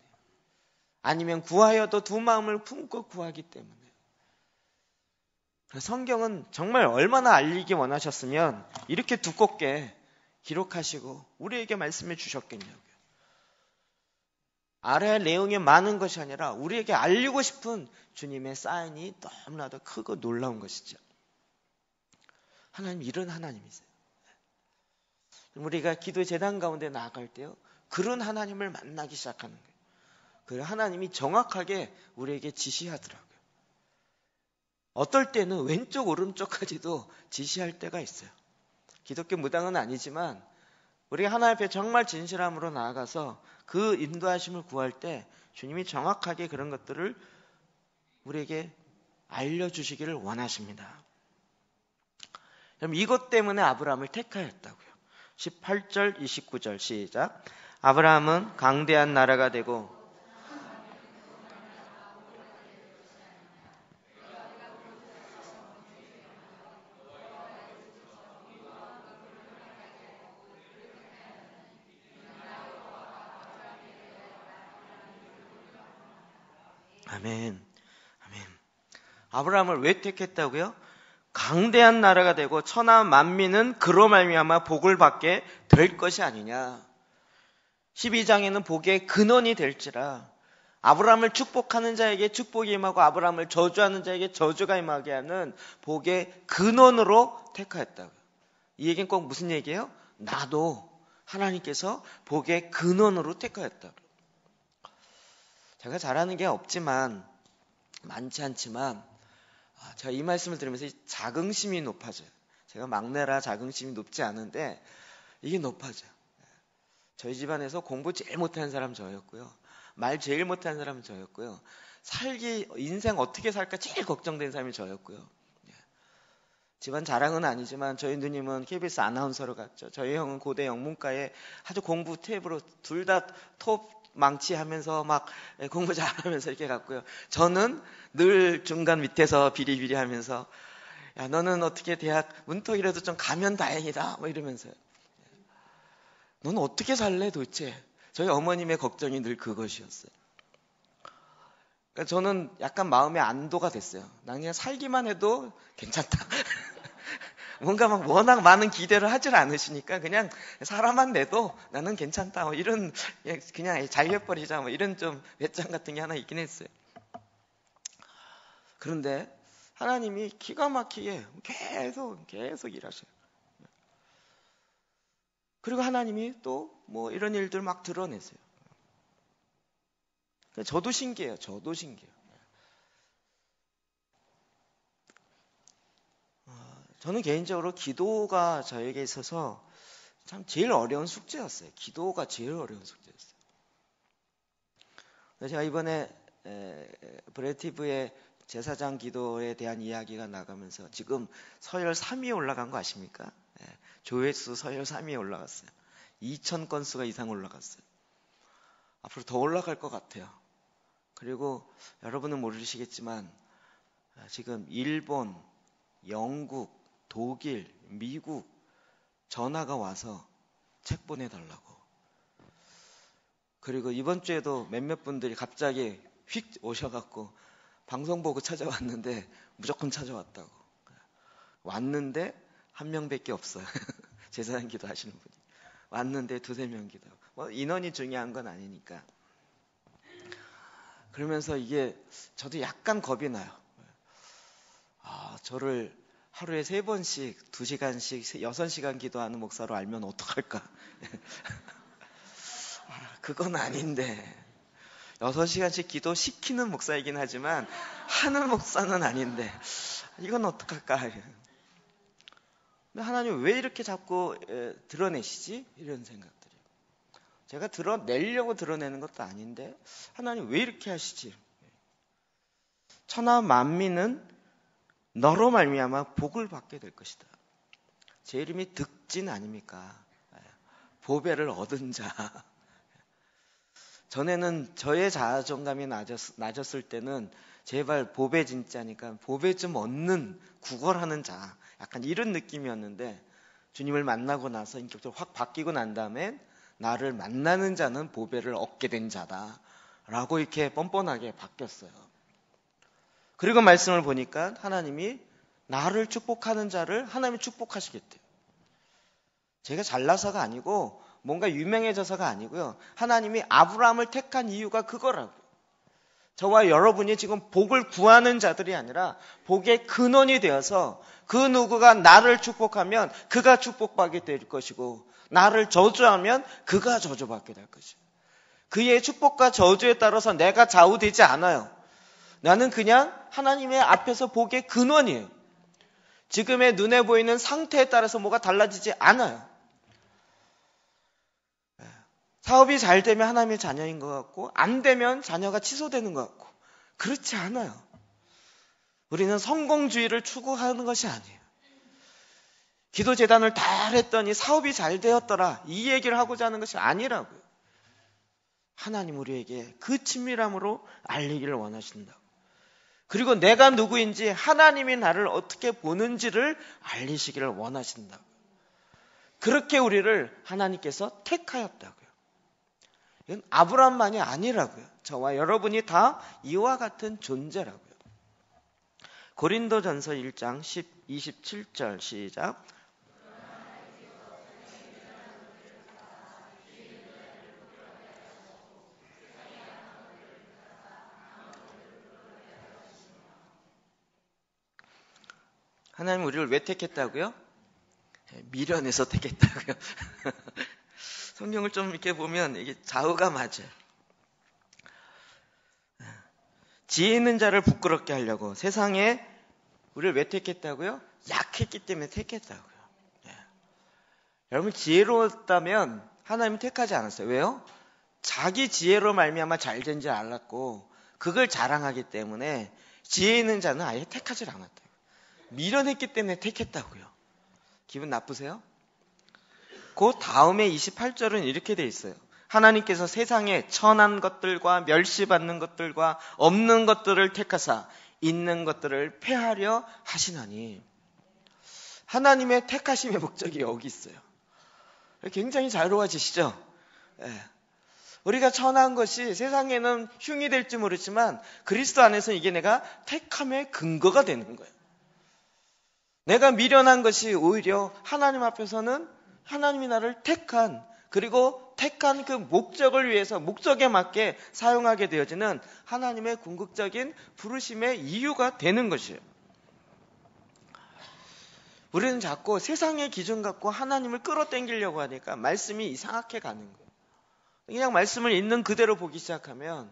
[SPEAKER 2] 아니면 구하여도 두 마음을 품고 구하기 때문에. 성경은 정말 얼마나 알리기 원하셨으면 이렇게 두껍게 기록하시고 우리에게 말씀해 주셨겠냐고요. 알아야 할 내용이 많은 것이 아니라 우리에게 알리고 싶은 주님의 사인이 너무나도 크고 놀라운 것이죠. 하나님 이런 하나님이세요. 우리가 기도 제단 가운데 나아갈 때요, 그런 하나님을 만나기 시작하는 거예요. 그 하나님이 정확하게 우리에게 지시하더라고요. 어떨 때는 왼쪽 오른쪽까지도 지시할 때가 있어요. 기독교 무당은 아니지만 우리가 하나님 앞에 정말 진실함으로 나아가서 그 인도하심을 구할 때 주님이 정확하게 그런 것들을 우리에게 알려주시기를 원하십니다. 그럼 이것 때문에 아브라함을 택하였다고요. 18절 29절 시작. 아브라함은 강대한 나라가 되고 아멘. 아멘. 아브라함을 왜 택했다고요? 강대한 나라가 되고 천하 만민은 그로 말미암아 복을 받게 될 것이 아니냐. 12장에는 복의 근원이 될지라 아브라함을 축복하는 자에게 축복이 임하고 아브라함을 저주하는 자에게 저주가 임하게 하는 복의 근원으로 택하였다고요. 이 얘기는 꼭 무슨 얘기예요? 나도 하나님께서 복의 근원으로 택하였다고요. 제가 잘하는 게 없지만 많지 않지만 제가 이 말씀을 들으면서 자긍심이 높아져요. 제가 막내라 자긍심이 높지 않은데 이게 높아져요. 저희 집안에서 공부 제일 못하는 사람 저였고요. 말 제일 못하는 사람은 저였고요. 인생 어떻게 살까 제일 걱정된 사람이 저였고요. 집안 자랑은 아니지만 저희 누님은 KBS 아나운서로 갔죠. 저희 형은 고대 영문과에 아주 공부 탭으로 둘 다 톱 망치하면서 막 공부 잘하면서 이렇게 갔고요. 저는 늘 중간 밑에서 비리비리 하면서 야 너는 어떻게 대학 문턱이라도 좀 가면 다행이다 뭐 이러면서요. 너는 어떻게 살래 도대체? 저희 어머님의 걱정이 늘 그것이었어요. 그러니까 저는 약간 마음의 안도가 됐어요. 난 그냥 살기만 해도 괜찮다. 뭔가 막 워낙 많은 기대를 하질 않으시니까 그냥 살아만 내도 나는 괜찮다. 뭐 이런 그냥 자유해버리자. 뭐 이런 좀 외장 같은 게 하나 있긴 했어요. 그런데 하나님이 기가 막히게 계속 일하셔요. 그리고 하나님이 또 뭐 이런 일들 막 드러내세요. 저도 신기해요. 저는 개인적으로 기도가 저에게 있어서 참 제일 어려운 숙제였어요. 기도가 제일 어려운 숙제였어요. 제가 이번에 브레티브의 제사장 기도에 대한 이야기가 나가면서 지금 서열 3위에 올라간 거 아십니까? 조회수 서열 3위에 올라갔어요. 2,000건수가 이상 올라갔어요. 앞으로 더 올라갈 것 같아요. 그리고 여러분은 모르시겠지만 지금 일본, 영국, 독일, 미국 전화가 와서 책 보내달라고. 그리고 이번 주에도 몇몇 분들이 갑자기 휙 오셔갖고 방송 보고 찾아왔는데 무조건 찾아왔다고. 왔는데 한 명밖에 없어요. 제사장 기도 하시는 분이. 왔는데 2-3명 기도하고. 뭐 인원이 중요한 건 아니니까. 그러면서 이게 저도 약간 겁이 나요. 저를 하루에 3번씩 2시간씩 6시간 기도하는 목사로 알면 어떡할까. 그건 아닌데 6시간씩 기도시키는 목사이긴 하지만 하는 목사는 아닌데 이건 어떡할까. 근데 하나님 왜 이렇게 자꾸 드러내시지? 이런 생각들이. 제가 드러내려고 드러내는 것도 아닌데 하나님 왜 이렇게 하시지? 천하 만민은 너로 말미암아 복을 받게 될 것이다. 제 이름이 득진 아닙니까? 보배를 얻은 자. 전에는 저의 자존감이 낮았을 때는 제발 보배 진짜니까 보배 좀 얻는 구걸하는 자. 약간 이런 느낌이었는데 주님을 만나고 나서 인격적으로 확 바뀌고 난 다음에 나를 만나는 자는 보배를 얻게 된 자다. 라고 이렇게 뻔뻔하게 바뀌었어요. 그리고 말씀을 보니까 하나님이 나를 축복하는 자를 하나님이 축복하시겠대요. 제가 잘나서가 아니고 뭔가 유명해져서가 아니고요. 하나님이 아브라함을 택한 이유가 그거라고요. 저와 여러분이 지금 복을 구하는 자들이 아니라 복의 근원이 되어서 그 누구가 나를 축복하면 그가 축복받게 될 것이고 나를 저주하면 그가 저주받게 될 것이에요. 그의 축복과 저주에 따라서 내가 좌우되지 않아요. 나는 그냥 하나님의 앞에서 복의 근원이에요. 지금의 눈에 보이는 상태에 따라서 뭐가 달라지지 않아요. 사업이 잘 되면 하나님의 자녀인 것 같고 안 되면 자녀가 취소되는 것 같고 그렇지 않아요. 우리는 성공주의를 추구하는 것이 아니에요. 기도재단을 다 했더니 사업이 잘 되었더라 이 얘기를 하고자 하는 것이 아니라고요. 하나님 우리에게 그 친밀함으로 알리기를 원하신다. 그리고 내가 누구인지 하나님이 나를 어떻게 보는지를 알리시기를 원하신다. 그렇게 우리를 하나님께서 택하였다고요. 이건 아브라함만이 아니라고요. 저와 여러분이 다 이와 같은 존재라고요. 고린도전서 1장 27절 시작. 하나님 우리를 왜 택했다고요? 미련해서 택했다고요. 성경을 좀 이렇게 보면 이게 좌우가 맞아요. 지혜 있는 자를 부끄럽게 하려고 세상에 우리를 왜 택했다고요? 약했기 때문에 택했다고요. 여러분 지혜로웠다면 하나님은 택하지 않았어요. 왜요? 자기 지혜로 말미암아 잘 된 줄 알았고 그걸 자랑하기 때문에 지혜 있는 자는 아예 택하지 않았다고요. 미련했기 때문에 택했다고요. 기분 나쁘세요? 그 다음에 28절은 이렇게 돼 있어요. 하나님께서 세상에 천한 것들과 멸시받는 것들과 없는 것들을 택하사 있는 것들을 폐하려 하시나니. 하나님의 택하심의 목적이 여기 있어요. 굉장히 자유로워지시죠? 우리가 천한 것이 세상에는 흉이 될지 모르지만 그리스도 안에서 이게 내가 택함의 근거가 되는 거예요. 내가 미련한 것이 오히려 하나님 앞에서는 하나님이 나를 택한, 그리고 택한 그 목적을 위해서 목적에 맞게 사용하게 되어지는 하나님의 궁극적인 부르심의 이유가 되는 것이에요. 우리는 자꾸 세상의 기준 갖고 하나님을 끌어당기려고 하니까 말씀이 이상하게 가는 거예요. 그냥 말씀을 있는 그대로 보기 시작하면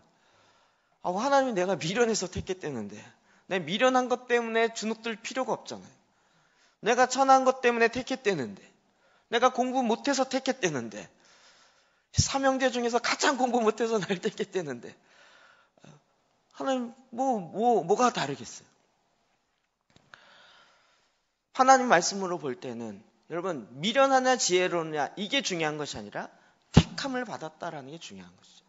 [SPEAKER 2] 하나님이 내가 미련해서 택했다는데 내 미련한 것 때문에 주눅들 필요가 없잖아요. 내가 천한 것 때문에 택했다는데 내가 공부 못해서 택했다는데 삼형제 중에서 가장 공부 못해서 날 택했다는데 하나님 뭐가 다르겠어요? 하나님 말씀으로 볼 때는 여러분 미련하냐 지혜로냐 이게 중요한 것이 아니라 택함을 받았다라는 게 중요한 것이죠.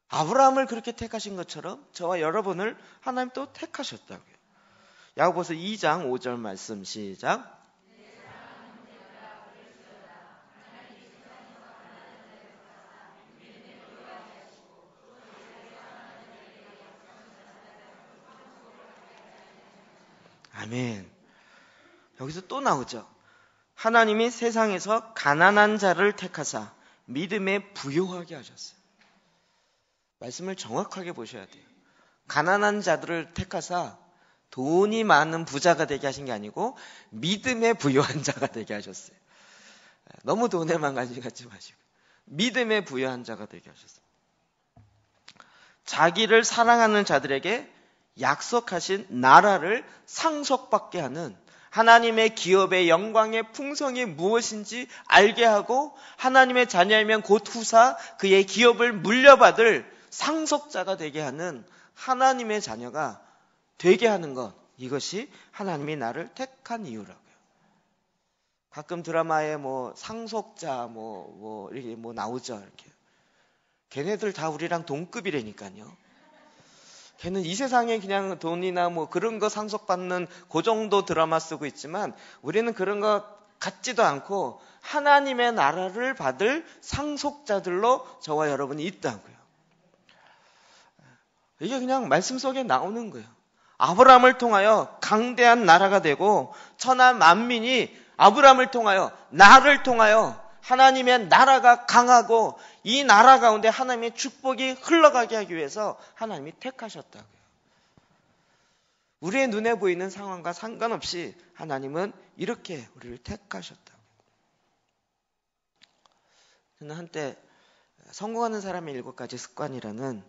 [SPEAKER 2] 아브라함을 그렇게 택하신 것처럼 저와 여러분을 하나님 또 택하셨다고요. 야고보서 2장 5절 말씀 시작. 아멘. 여기서 또 나오죠. 하나님이 세상에서 가난한 자를 택하사 믿음에 부요하게 하셨어요. 말씀을 정확하게 보셔야 돼요. 가난한 자들을 택하사 돈이 많은 부자가 되게 하신 게 아니고 믿음에 부요한 자가 되게 하셨어요. 너무 돈에만 관심 갖지 마시고 믿음에 부요한 자가 되게 하셨어요. 자기를 사랑하는 자들에게 약속하신 나라를 상속받게 하는 하나님의 기업의 영광의 풍성이 무엇인지 알게 하고 하나님의 자녀이면 곧 후사 그의 기업을 물려받을 상속자가 되게 하는 하나님의 자녀가 되게 하는 것, 이것이 하나님이 나를 택한 이유라고요. 가끔 드라마에 상속자 이렇게 나오죠. 이렇게. 걔네들 다 우리랑 동급이라니까요. 걔는 이 세상에 그냥 돈이나 그런 거 상속받는 그 정도 드라마 쓰고 있지만 우리는 그런 거 같지도 않고 하나님의 나라를 받을 상속자들로 저와 여러분이 있다고요. 이게 그냥 말씀 속에 나오는 거예요. 아브라함을 통하여 강대한 나라가 되고 천하 만민이 아브라함을 통하여 나를 통하여 하나님의 나라가 강하고 이 나라 가운데 하나님의 축복이 흘러가게 하기 위해서 하나님이 택하셨다고요. 우리의 눈에 보이는 상황과 상관없이 하나님은 이렇게 우리를 택하셨다고요. 저는 한때 성공하는 사람의 7가지 습관이라는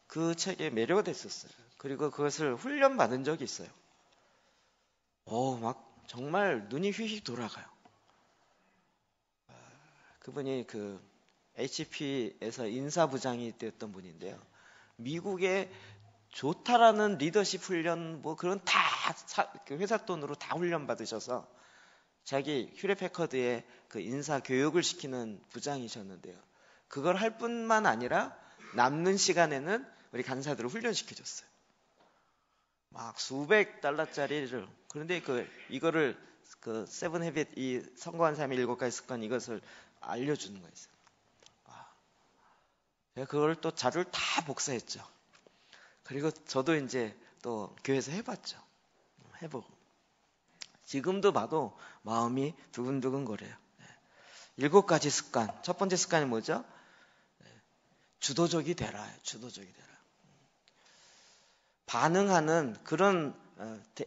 [SPEAKER 2] 그 책에 매료됐었어요. 그리고 그것을 훈련받은 적이 있어요. 정말 눈이 휘휘 돌아가요. 그분이 HP에서 인사부장이 되었던 분인데요. 미국의 좋다라는 리더십 훈련 그런 다 회사 돈으로 다 훈련 받으셔서 자기 휴레패커드에 그 인사 교육을 시키는 부장이셨는데요. 그걸 할 뿐만 아니라 남는 시간에는 우리 간사들을 훈련시켜줬어요. 막 수백 달러짜리를. 그런데 이거를 세븐 헤빗 이 성공한 삶의 7가지 습관 이것을 알려주는 거였어요. 제가 그걸 또 자료를 다 복사했죠. 그리고 저도 이제 또 교회에서 해봤죠. 해보고 지금도 봐도 마음이 두근두근 거려요. 7가지 습관. 첫 번째 습관이 뭐죠? 주도적이 되라. 주도적이 되라. 반응하는 그런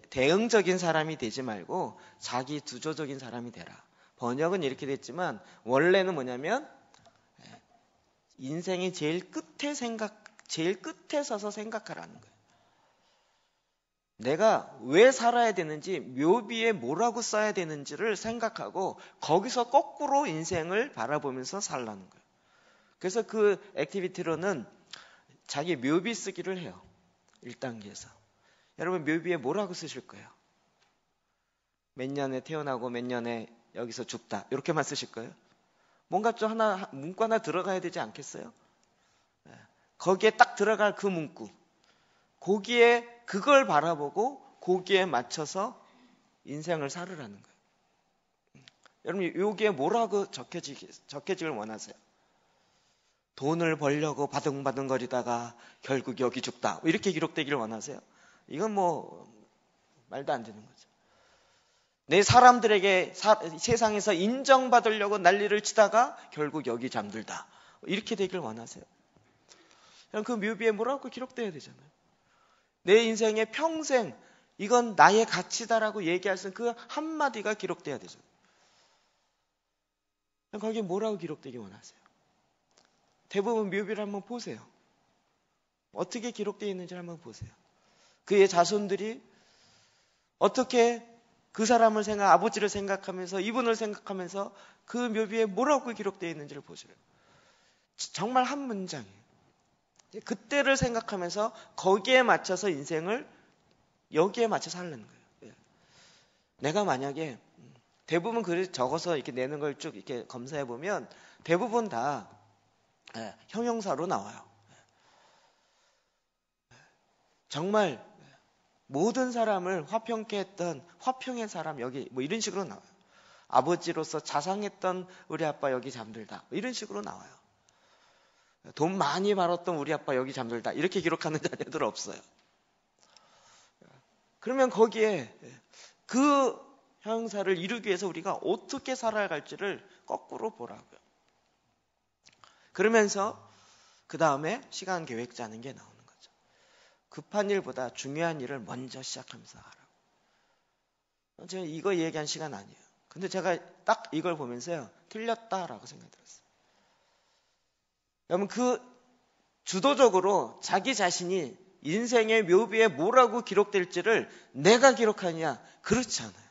[SPEAKER 2] 대응적인 사람이 되지 말고 자기 주도적인 사람이 되라. 번역은 이렇게 됐지만 원래는 뭐냐면 인생이 제일 끝에 서서 생각하라는 거예요. 내가 왜 살아야 되는지, 묘비에 뭐라고 써야 되는지를 생각하고 거기서 거꾸로 인생을 바라보면서 살라는 거예요. 그래서 그 액티비티로는 자기 묘비 쓰기를 해요. 1단계에서. 여러분 묘비에 뭐라고 쓰실 거예요? 몇 년에 태어나고 몇 년에 여기서 죽다. 이렇게만 쓰실 거예요? 뭔가 좀 문구 하나 들어가야 되지 않겠어요? 거기에 딱 들어갈 그 문구. 거기에 그걸 바라보고 거기에 맞춰서 인생을 살으라는 거예요. 여러분 여기에 뭐라고 적혀지길 원하세요? 돈을 벌려고 바둥바둥거리다가 결국 여기 죽다. 이렇게 기록되기를 원하세요? 이건 뭐 말도 안 되는 거죠. 내 사람들에게 세상에서 인정받으려고 난리를 치다가 결국 여기 잠들다. 이렇게 되길 원하세요? 그 묘비에 뭐라고 기록돼야 되잖아요. 내 인생의 평생 이건 나의 가치다라고 얘기할 수 있는 그 한마디가 기록돼야 되잖아요. 거기에 뭐라고 기록되기 원하세요? 대부분 묘비를 한번 보세요. 어떻게 기록되어 있는지 한번 보세요. 그의 자손들이 어떻게 그 사람을 아버지를 생각하면서 이분을 생각하면서 그 묘비에 뭐라고 기록되어 있는지를 보시래요. 정말 한 문장이에요. 그때를 생각하면서 거기에 맞춰서 인생을 여기에 맞춰 살라는 거예요. 내가 만약에 대부분 글을 적어서 이렇게 내는 걸 쭉 이렇게 검사해 보면 대부분 다 형용사로 나와요. 정말 모든 사람을 화평케 했던 화평의 사람 여기 뭐 이런 식으로 나와요. 아버지로서 자상했던 우리 아빠 여기 잠들다. 이런 식으로 나와요. 돈 많이 벌었던 우리 아빠 여기 잠들다. 이렇게 기록하는 자녀들 없어요. 그러면 거기에 그 형용사를 이루기 위해서 우리가 어떻게 살아갈지를 거꾸로 보라고요. 그러면서 그 다음에 시간 계획 짜는 게 나오는 거죠. 급한 일보다 중요한 일을 먼저 시작하면서 하라고. 제가 이거 얘기한 시간 아니에요. 근데 제가 딱 이걸 보면서요. 틀렸다라고 생각이 들었어요. 여러분 그 주도적으로 자기 자신이 인생의 묘비에 뭐라고 기록될지를 내가 기록하느냐? 그렇지 않아요.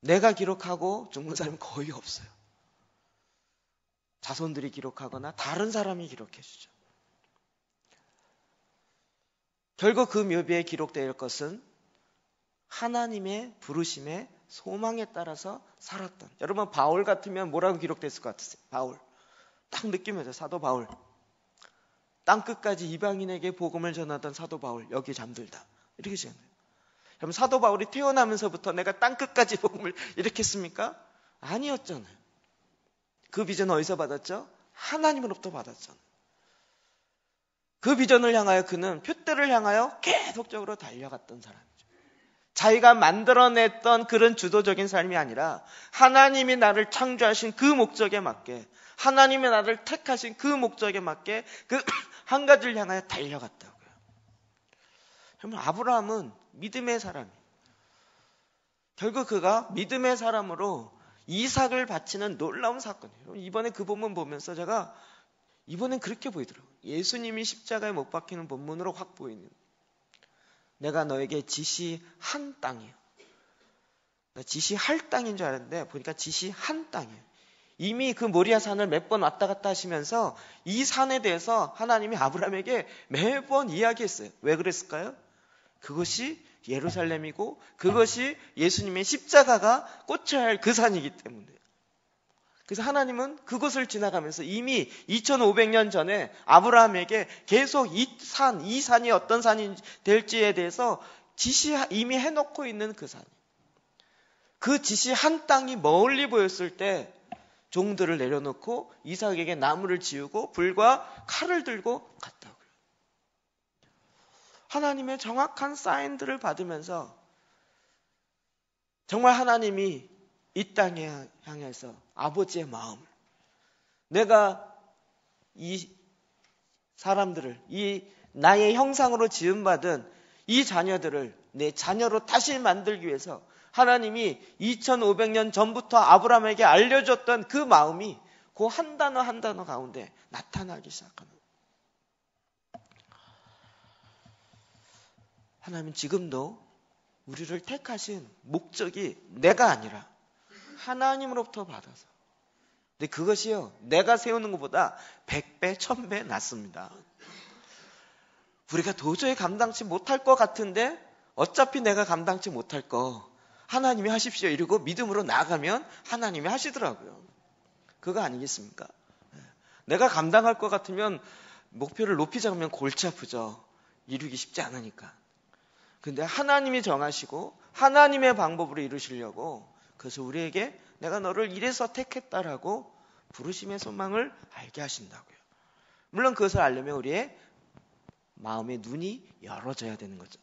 [SPEAKER 2] 내가 기록하고 죽는 사람이 거의 없어요. 자손들이 기록하거나 다른 사람이 기록해 주죠. 결국 그 묘비에 기록될 것은 하나님의 부르심에 소망에 따라서 살았던. 여러분 바울 같으면 뭐라고 기록됐을 것 같으세요? 바울. 딱 느낌이죠. 사도 바울. 땅끝까지 이방인에게 복음을 전하던 사도 바울. 여기 잠들다. 이렇게 지었네요. 그럼 사도 바울이 태어나면서부터 내가 땅끝까지 복음을 이렇게 했습니까? 아니었잖아요. 그 비전 어디서 받았죠? 하나님으로부터 받았잖아요. 그 비전을 향하여 그는 표대를 향하여 계속적으로 달려갔던 사람이죠. 자기가 만들어냈던 그런 주도적인 삶이 아니라 하나님이 나를 창조하신 그 목적에 맞게 하나님이 나를 택하신 그 목적에 맞게 그 한 가지를 향하여 달려갔다고요. 그러면 아브라함은 믿음의 사람이에요. 결국 그가 믿음의 사람으로 이삭을 바치는 놀라운 사건이에요. 이번에 그 본문 보면서 제가 이번엔 그렇게 보이더라고요. 예수님이 십자가에 못 박히는 본문으로 확 보이는. 내가 너에게 지시한 땅이에요. 지시할 땅인 줄 알았는데 보니까 지시한 땅이에요. 이미 그 모리아 산을 몇 번 왔다 갔다 하시면서 이 산에 대해서 하나님이 아브라함에게 매번 이야기했어요. 왜 그랬을까요? 그것이 예루살렘이고 그것이 예수님의 십자가가 꽂혀야 할 그 산이기 때문에. 그래서 하나님은 그것을 지나가면서 이미 2500년 전에 아브라함에게 계속 이 산이 어떤 산이 될지에 대해서 이미 해놓고 있는 그 산. 그 지시한 땅이 멀리 보였을 때 종들을 내려놓고 이삭에게 나무를 지우고 불과 칼을 들고 갔다고요. 하나님의 정확한 사인들을 받으면서 정말 하나님이 이 땅에 향해서 아버지의 마음, 내가 이 사람들을, 이 나의 형상으로 지음받은 이 자녀들을 내 자녀로 다시 만들기 위해서 하나님이 2500년 전부터 아브라함에게 알려줬던 그 마음이 그 한 단어 한 단어 가운데 나타나기 시작합니다. 하나님은 지금도 우리를 택하신 목적이 내가 아니라 하나님으로부터 받아서. 근데 그것이요, 내가 세우는 것보다 100배, 1000배 낫습니다. 우리가 도저히 감당치 못할 것 같은데 어차피 내가 감당치 못할 거 하나님이 하십시오 이러고 믿음으로 나아가면 하나님이 하시더라고요. 그거 아니겠습니까? 내가 감당할 것 같으면 목표를 높이 잡으면 골치 아프죠. 이루기 쉽지 않으니까. 근데 하나님이 정하시고 하나님의 방법으로 이루시려고, 그래서 우리에게 내가 너를 이래서 택했다라고 부르심의 소망을 알게 하신다고요. 물론 그것을 알려면 우리의 마음의 눈이 열어져야 되는 거죠.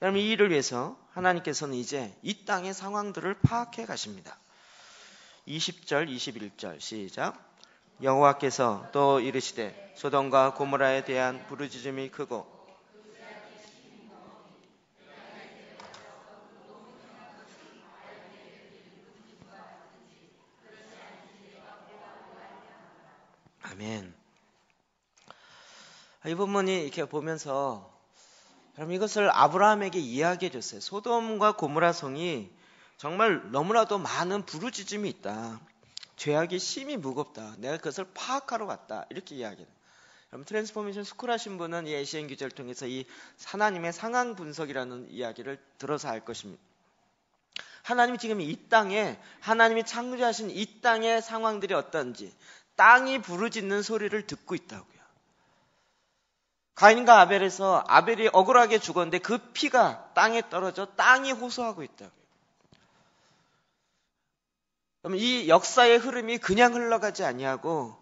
[SPEAKER 2] 여러분, 이 일을 위해서 하나님께서는 이제 이 땅의 상황들을 파악해 가십니다. 20절, 21절 시작. 여호와께서 또 이르시되 소돔과 고모라에 대한 부르짖음이 크고 아멘. 이 본문이 이렇게 보면서 여러분 이것을 아브라함에게 이야기해 줬어요. 소돔과 고모라 성이 정말 너무나도 많은 부르짖음이 있다. 죄악이 심히 무겁다. 내가 그것을 파악하러 왔다. 이렇게 이야기해요. 여러분 트랜스포메이션 스쿨 하신 분은 이 ACN 규제를 통해서 이 하나님의 상황 분석이라는 이야기를 들어서 알 것입니다. 하나님이 지금 이 땅에, 하나님이 창조하신 이 땅의 상황들이 어떤지, 땅이 부르짖는 소리를 듣고 있다고요. 가인과 아벨에서 아벨이 억울하게 죽었는데 그 피가 땅에 떨어져 땅이 호소하고 있다고요. 그럼 이 역사의 흐름이 그냥 흘러가지 아니하고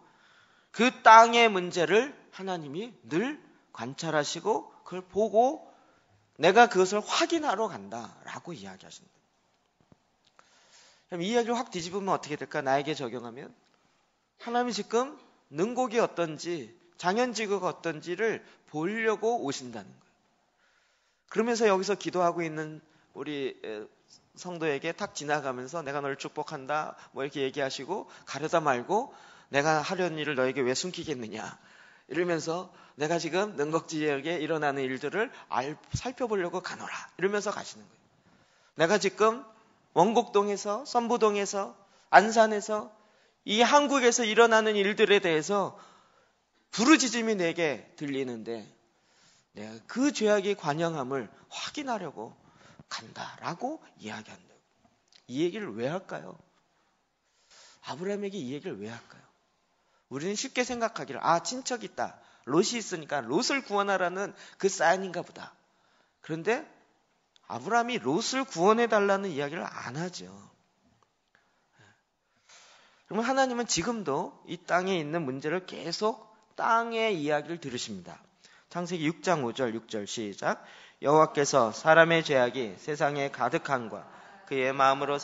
[SPEAKER 2] 그 땅의 문제를 하나님이 늘 관찰하시고 그걸 보고 내가 그것을 확인하러 간다라고 이야기하신다. 그럼 이 이야기를 확 뒤집으면 어떻게 될까? 나에게 적용하면 하나님이 지금 능곡이 어떤지, 장현지구가 어떤지를 보려고 오신다는 거예요. 그러면서 여기서 기도하고 있는 우리 성도에게 탁 지나가면서 내가 너를 축복한다 뭐 이렇게 얘기하시고 가려다 말고 내가 하려는 일을 너에게 왜 숨기겠느냐 이러면서 내가 지금 능곡 지역에 일어나는 일들을 살펴보려고 가노라 이러면서 가시는 거예요. 내가 지금 원곡동에서, 선부동에서, 안산에서 이 한국에서 일어나는 일들에 대해서 부르짖음이 내게 들리는데 내가 그 죄악의 관영함을 확인하려고 간다라고 이야기한다. 이 얘기를 왜 할까요? 아브라함에게 이 얘기를 왜 할까요? 우리는 쉽게 생각하기를 친척이 있다. 롯이 있으니까 롯을 구원하라는 그 사인인가 보다. 그런데 아브라함이 롯을 구원해달라는 이야기를 안 하죠. 그러면 하나님은 지금도 이 땅에 있는 문제를 계속 땅의 이야기를 들으십니다. 창세기 6장 5절 6절 시작. 여호와께서 사람의 죄악이 세상에 가득한과 그의 마음으로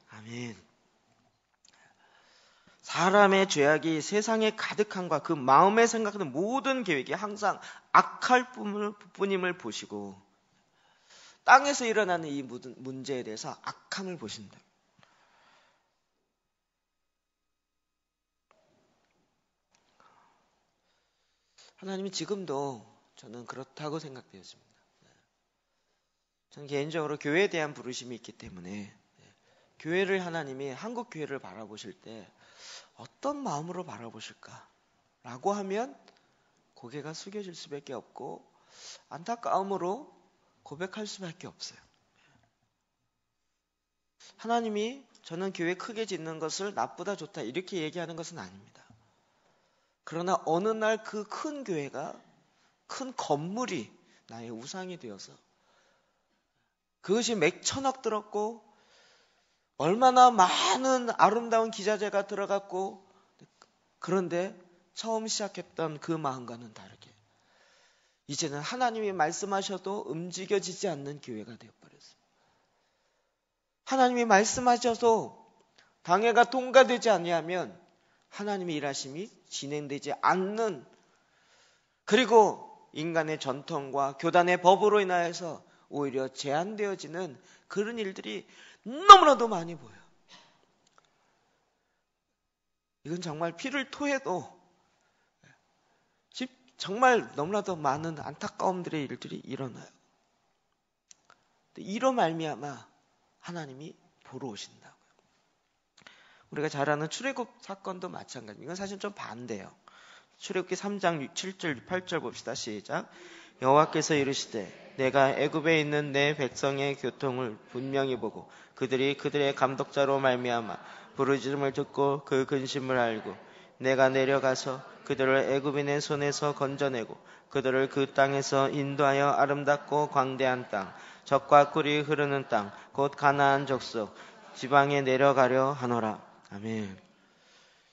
[SPEAKER 2] 아멘. 사람의 죄악이 세상에 가득한과 그 마음에 생각하는 모든 계획이 항상 악할 뿐임을 보시고 땅에서 일어나는 이 문제에 대해서 악함을 보신다. 하나님이 지금도 저는 그렇다고 생각되었습니다. 저는 개인적으로 교회에 대한 부르심이 있기 때문에 교회를 하나님이 한국 교회를 바라보실 때 어떤 마음으로 바라보실까? 라고 하면 고개가 숙여질 수밖에 없고 안타까움으로 고백할 수밖에 없어요. 하나님이 저는 교회 크게 짓는 것을 나쁘다 좋다 이렇게 얘기하는 것은 아닙니다. 그러나 어느 날 그 큰 교회가, 큰 건물이 나의 우상이 되어서 그것이 몇 천억 들었고 얼마나 많은 아름다운 기자재가 들어갔고, 그런데 처음 시작했던 그 마음과는 다르게 이제는 하나님이 말씀하셔도 움직여지지 않는 교회가 되어버렸어요. 하나님이 말씀하셔서 당회가 통과되지 아니하면 하나님의 일하심이 진행되지 않는, 그리고 인간의 전통과 교단의 법으로 인하여서 오히려 제한되어지는 그런 일들이 너무나도 많이 보여요. 이건 정말 피를 토해도 정말 너무나도 많은 안타까움들의 일들이 일어나요. 이로 말미암아 하나님이 보러 오신다고요. 우리가 잘 아는 출애굽 사건도 마찬가지입니다. 이건 사실 좀 반대예요. 출애굽기 3장 7절 8절 봅시다. 시작. 여호와께서 이르시되 내가 애굽에 있는 내 백성의 교통을 분명히 보고 그들이 그들의 감독자로 말미암아 부르짖음을 듣고 그 근심을 알고 내가 내려가서 그들을 애굽인의 손에서 건져내고 그들을 그 땅에서 인도하여 아름답고 광대한 땅, 젖과 꿀이 흐르는 땅, 곧 가나안 족속 지방에 내려가려 하노라. 아멘.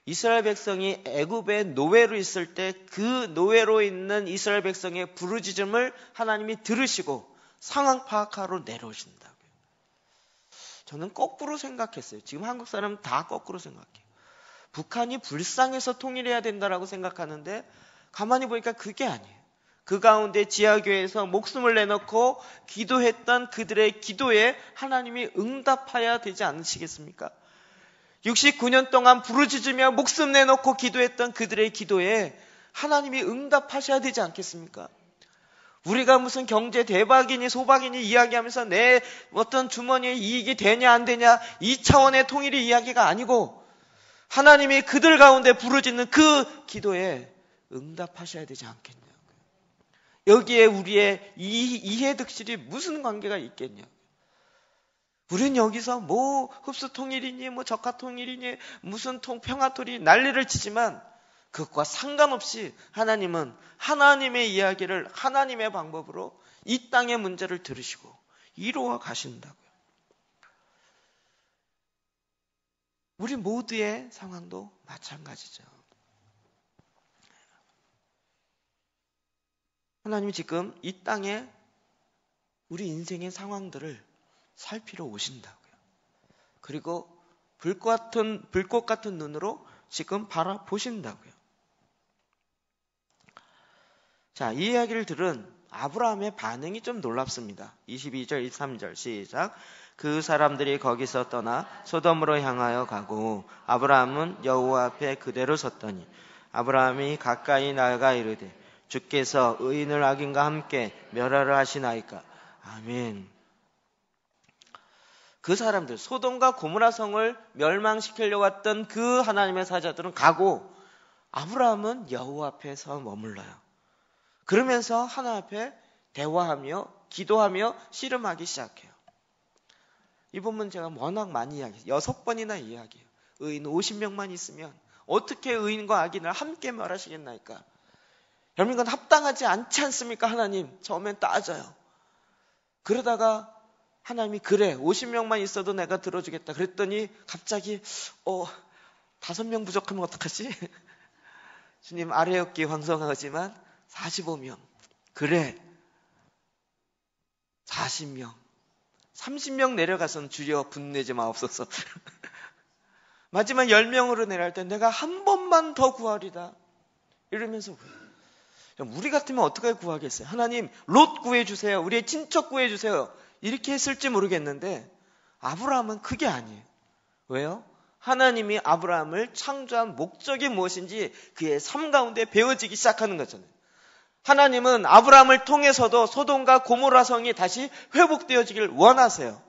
[SPEAKER 2] 이스라엘 백성이 애굽의 노예로 있을 때 그 노예로 있는 이스라엘 백성의 부르짖음을 하나님이 들으시고 상황 파악하러 내려오신다고요. 저는 거꾸로 생각했어요. 지금 한국 사람은 다 거꾸로 생각해요. 북한이 불쌍해서 통일해야 된다라고 생각하는데 가만히 보니까 그게 아니에요. 그 가운데 지하교회에서 목숨을 내놓고 기도했던 그들의 기도에 하나님이 응답해야 되지 않으시겠습니까? 69년 동안 부르짖으며 목숨 내놓고 기도했던 그들의 기도에 하나님이 응답하셔야 되지 않겠습니까? 우리가 무슨 경제 대박이니 소박이니 이야기하면서 내 어떤 주머니에 이익이 되냐 안 되냐 이 차원의 통일의 이야기가 아니고 하나님이 그들 가운데 부르짖는 그 기도에 응답하셔야 되지 않겠냐고요. 여기에 우리의 이해득실이 무슨 관계가 있겠냐고요. 우린 여기서 뭐 흡수통일이니 뭐 적화통일이니 무슨 평화토리 난리를 치지만 그것과 상관없이 하나님은 하나님의 이야기를 하나님의 방법으로 이 땅의 문제를 들으시고 이루어 가신다고요. 우리 모두의 상황도 마찬가지죠. 하나님이 지금 이 땅에 우리 인생의 상황들을 살피러 오신다고요. 그리고 불꽃 같은 눈으로 지금 바라보신다고요. 자, 이 이야기를 들은 아브라함의 반응이 좀 놀랍습니다. 22절, 23절 시작. 그 사람들이 거기서 떠나 소돔으로 향하여 가고 아브라함은 여호와 앞에 그대로 섰더니 아브라함이 가까이 나아가 이르되 주께서 의인을 악인과 함께 멸하려 하시나이까. 아멘. 그 사람들, 소돔과 고모라 성을 멸망시키려고 했던 그 하나님의 사자들은 가고 아브라함은 여호와 앞에서 머물러요. 그러면서 하나님 앞에 대화하며 기도하며 씨름하기 시작해요. 이 부분 제가 워낙 많이 이야기해요. 6번이나 이야기해요. 의인 50명만 있으면 어떻게 의인과 악인을 함께 멸하시겠나이까. 여러분 이건 합당하지 않지 않습니까? 하나님 처음엔 따져요. 그러다가 하나님이 그래 50명만 있어도 내가 들어주겠다 그랬더니 갑자기 5명 부족하면 어떡하지? 주님 아래였기 황성하지만 45명 그래 40명 30명 내려가서는 주여 분내지 마옵소서. 마지막 10명으로 내려갈 때 내가 한 번만 더 구하리다 이러면서 우리 같으면 어떻게 구하겠어요? 하나님 롯 구해주세요. 우리의 친척 구해주세요. 이렇게 했을지 모르겠는데 아브라함은 그게 아니에요. 왜요? 하나님이 아브라함을 창조한 목적이 무엇인지 그의 삶 가운데 배워지기 시작하는 거잖아요. 하나님은 아브라함을 통해서도 소돔과 고모라 성이 다시 회복되어지길 원하세요.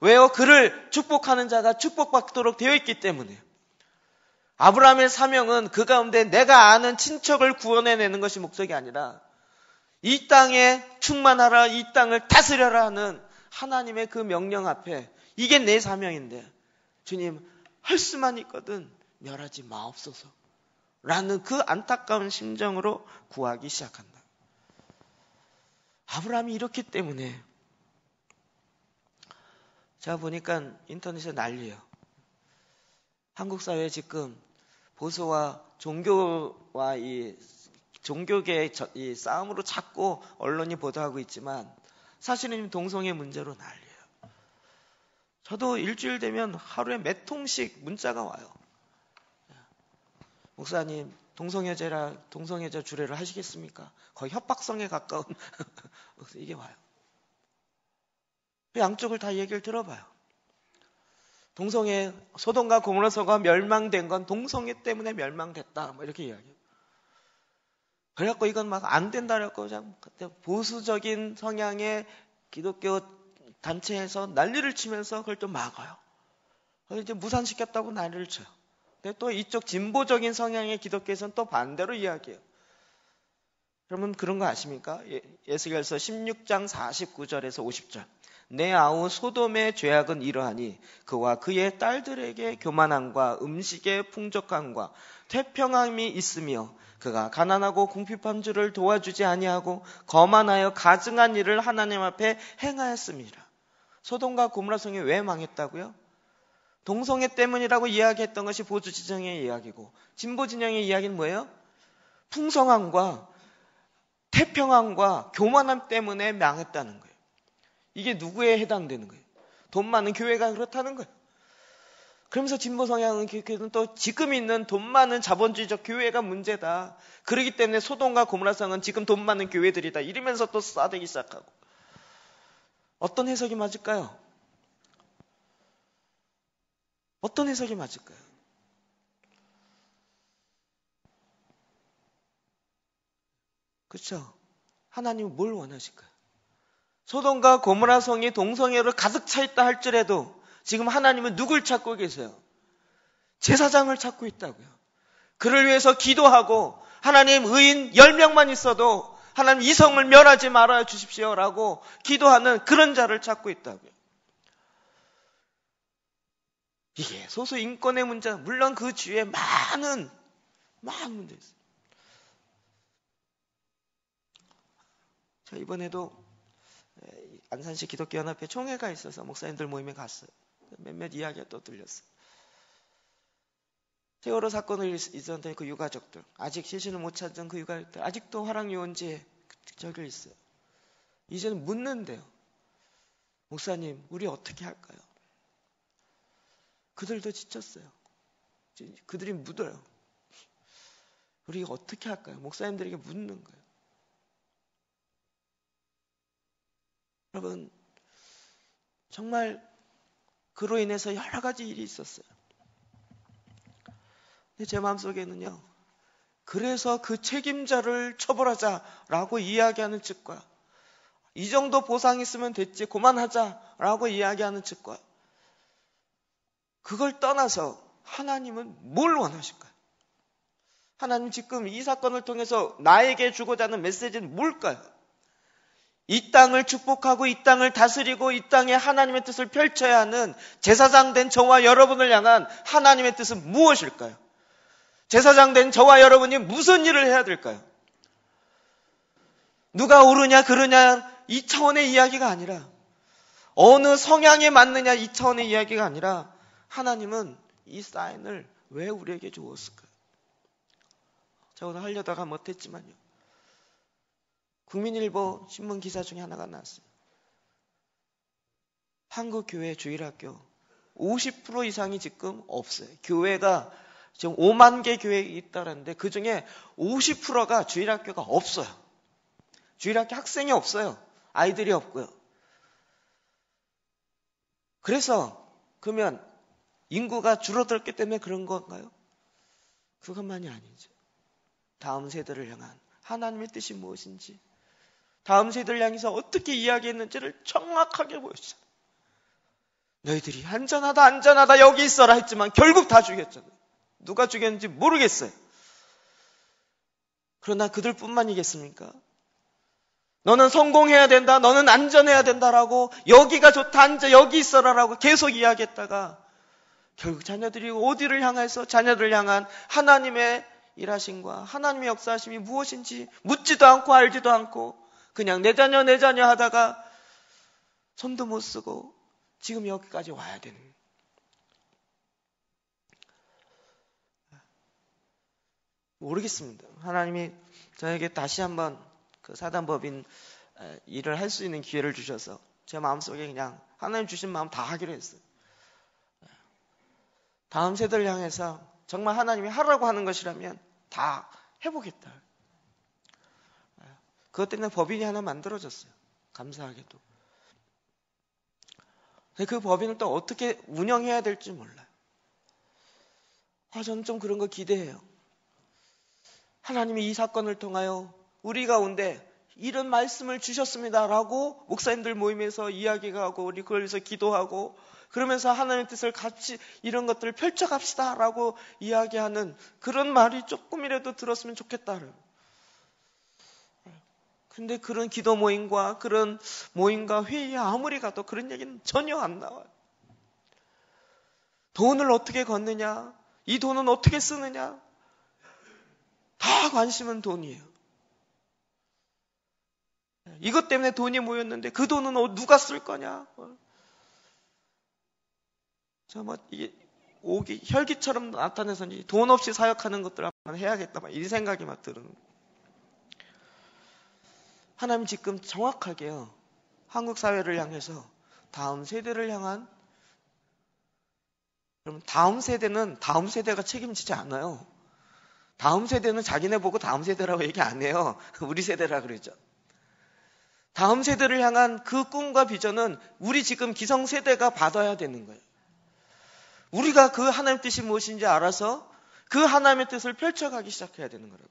[SPEAKER 2] 왜요? 그를 축복하는 자가 축복받도록 되어 있기 때문에요. 아브라함의 사명은 그 가운데 내가 아는 친척을 구원해내는 것이 목적이 아니라 이 땅에 충만하라, 이 땅을 다스려라 하는 하나님의 그 명령 앞에 이게 내 사명인데 주님 할 수만 있거든 멸하지 마옵소서 라는 그 안타까운 심정으로 구하기 시작한다. 아브라함이 이렇기 때문에 제가 보니까 인터넷에 난리예요. 한국 사회에 지금 보수와 종교와 이 종교계의 이 싸움으로 자꾸 언론이 보도하고 있지만 사실은 동성애 문제로 난리예요. 저도 일주일 되면 하루에 몇 통씩 문자가 와요. 목사님, 동성애자 주례를 하시겠습니까? 거의 협박성에 가까운 이게 와요. 양쪽을 다 얘기를 들어봐요. 동성애, 소돔과 고모라서가 멸망된 건 동성애 때문에 멸망됐다. 뭐 이렇게 이야기해요. 그래갖고 이건 막 안 된다라고 그냥 보수적인 성향의 기독교 단체에서 난리를 치면서 그걸 좀 막아요. 이제 무산시켰다고 난리를 쳐요. 근데 또 이쪽 진보적인 성향의 기독교에서는 또 반대로 이야기해요. 그러면 그런 거 아십니까? 에스겔서 16장 49절에서 50절. 내 아우 소돔의 죄악은 이러하니 그와 그의 딸들에게 교만함과 음식의 풍족함과 태평함이 있으며 그가 가난하고 궁핍한 줄을 도와주지 아니하고 거만하여 가증한 일을 하나님 앞에 행하였습니다. 소돔과 고모라 성이 왜 망했다고요? 동성애 때문이라고 이야기했던 것이 보수 진영의 이야기고 진보 진영의 이야기는 뭐예요? 풍성함과 태평함과 교만함 때문에 망했다는 거예요. 이게 누구에 해당되는 거예요? 돈 많은 교회가 그렇다는 거예요. 그러면서 진보 성향은 또 지금 있는 돈 많은 자본주의적 교회가 문제다. 그렇기 때문에 소돔과 고모라 성은 지금 돈 많은 교회들이다. 이러면서 또 싸대기 시작하고. 어떤 해석이 맞을까요? 어떤 해석이 맞을까요? 그렇죠? 하나님은 뭘 원하실까요? 소돔과 고모라 성이 동성애로 가득 차 있다 할지라도 지금 하나님은 누굴 찾고 계세요? 제사장을 찾고 있다고요. 그를 위해서 기도하고 하나님 의인 10명만 있어도 하나님 이 성을 멸하지 말아 주십시오라고 기도하는 그런 자를 찾고 있다고요. 이게 소수 인권의 문제, 물론 그 주위에 많은 문제 있어요. 자, 이번에도 안산시 기독교연합회 총회가 있어서 목사님들 모임에 갔어요. 몇몇 이야기가 또 들렸어요. 세월호 사건을 있었던 그 유가족들, 아직 시신을 못 찾은 그 유가족들, 아직도 화랑유원지에 저기 있어요. 이제는 묻는데요. 목사님, 우리 어떻게 할까요? 그들도 지쳤어요. 그들이 묻어요. 우리 어떻게 할까요? 목사님들에게 묻는 거예요. 여러분, 정말 그로 인해서 여러 가지 일이 있었어요. 근데 제 마음속에는요, 그래서 그 책임자를 처벌하자라고 이야기하는 측과 이 정도 보상 있으면 됐지 그만하자라고 이야기하는 측과 그걸 떠나서 하나님은 뭘 원하실까요? 하나님 지금 이 사건을 통해서 나에게 주고자 하는 메시지는 뭘까요? 이 땅을 축복하고 이 땅을 다스리고 이 땅에 하나님의 뜻을 펼쳐야 하는 제사장 된 저와 여러분을 향한 하나님의 뜻은 무엇일까요? 제사장 된 저와 여러분이 무슨 일을 해야 될까요? 누가 옳으냐 그르냐 이 차원의 이야기가 아니라 어느 성향에 맞느냐 이 차원의 이야기가 아니라 하나님은 이 사인을 왜 우리에게 주었을까요? 제가 오늘 하려다가 못했지만요. 국민일보 신문 기사 중에 하나가 나왔어요. 한국교회 주일학교 50% 이상이 지금 없어요. 교회가 지금 5만 개 교회 있다는데 그 중에 50%가 주일학교가 없어요. 주일학교 학생이 없어요. 아이들이 없고요. 그래서 그러면 인구가 줄어들었기 때문에 그런 건가요? 그것만이 아니죠. 다음 세대를 향한 하나님의 뜻이 무엇인지 다음 세대를 향해서 어떻게 이야기했는지를 정확하게 보여주잖아요. 너희들이 안전하다 여기 있어라 했지만 결국 다 죽였잖아요. 누가 죽였는지 모르겠어요. 그러나 그들뿐만이겠습니까? 너는 성공해야 된다, 너는 안전해야 된다라고 여기가 좋다, 앉아 여기 있어라라고 계속 이야기했다가 결국 자녀들이 어디를 향해서 자녀들을 향한 하나님의 일하심과 하나님의 역사하심이 무엇인지 묻지도 않고 알지도 않고 그냥 내 자녀 하다가 손도 못 쓰고 지금 여기까지 와야 되는 거예요. 모르겠습니다. 하나님이 저에게 다시 한번 그 사단법인 일을 할 수 있는 기회를 주셔서 제 마음속에 그냥 하나님 주신 마음 다 하기로 했어요. 다음 세대를 향해서 정말 하나님이 하라고 하는 것이라면 다 해보겠다. 그것 때문에 법인이 하나 만들어졌어요. 감사하게도. 그 법인을 또 어떻게 운영해야 될지 몰라요. 저는 좀 그런 거 기대해요. 하나님이 이 사건을 통하여 우리 가운데 이런 말씀을 주셨습니다라고 목사님들 모임에서 이야기가 하고 우리 그걸 위해서 기도하고 그러면서 하나님의 뜻을 같이 이런 것들을 펼쳐갑시다라고 이야기하는 그런 말이 조금이라도 들었으면 좋겠다. 근데 그런 기도 모임과 그런 모임과 회의에 아무리 가도 그런 얘기는 전혀 안 나와요. 돈을 어떻게 걷느냐, 이 돈은 어떻게 쓰느냐, 다 관심은 돈이에요. 이것 때문에 돈이 모였는데 그 돈은 누가 쓸 거냐? 이게 오기 혈기처럼 나타내서 돈 없이 사역하는 것들 한번 해야겠다. 이 생각이 막 드는 거예요. 하나님 지금 정확하게요. 한국 사회를 향해서 다음 세대를 향한 그러면 다음 세대는 다음 세대가 책임지지 않아요. 다음 세대는 자기네 보고 다음 세대라고 얘기 안 해요. 우리 세대라 그러죠. 다음 세대를 향한 그 꿈과 비전은 우리 지금 기성세대가 받아야 되는 거예요. 우리가 그 하나님의 뜻이 무엇인지 알아서 그 하나님의 뜻을 펼쳐가기 시작해야 되는 거라고.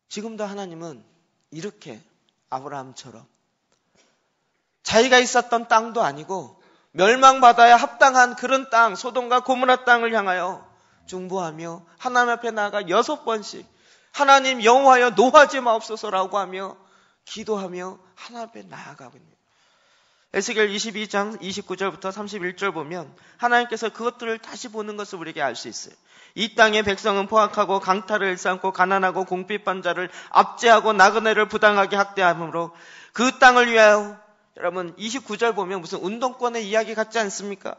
[SPEAKER 2] 지금도 하나님은 이렇게 아브라함처럼 자기가 있었던 땅도 아니고 멸망받아야 합당한 그런 땅, 소돔과 고모라 땅을 향하여 중보하며 하나님 앞에 나아가 6번씩 하나님 여호와여 노하지 마옵소서라고 하며 기도하며 하나님 앞에 나아가고 있는 거예요. 에스겔 22장 29절부터 31절 보면 하나님께서 그것들을 다시 보는 것을 우리에게 알 수 있어요. 이 땅의 백성은 포악하고 강탈을 일삼고 가난하고 공핍한 자를 압제하고 나그네를 부당하게 학대함으로 그 땅을 위하여 여러분 29절 보면 무슨 운동권의 이야기 같지 않습니까?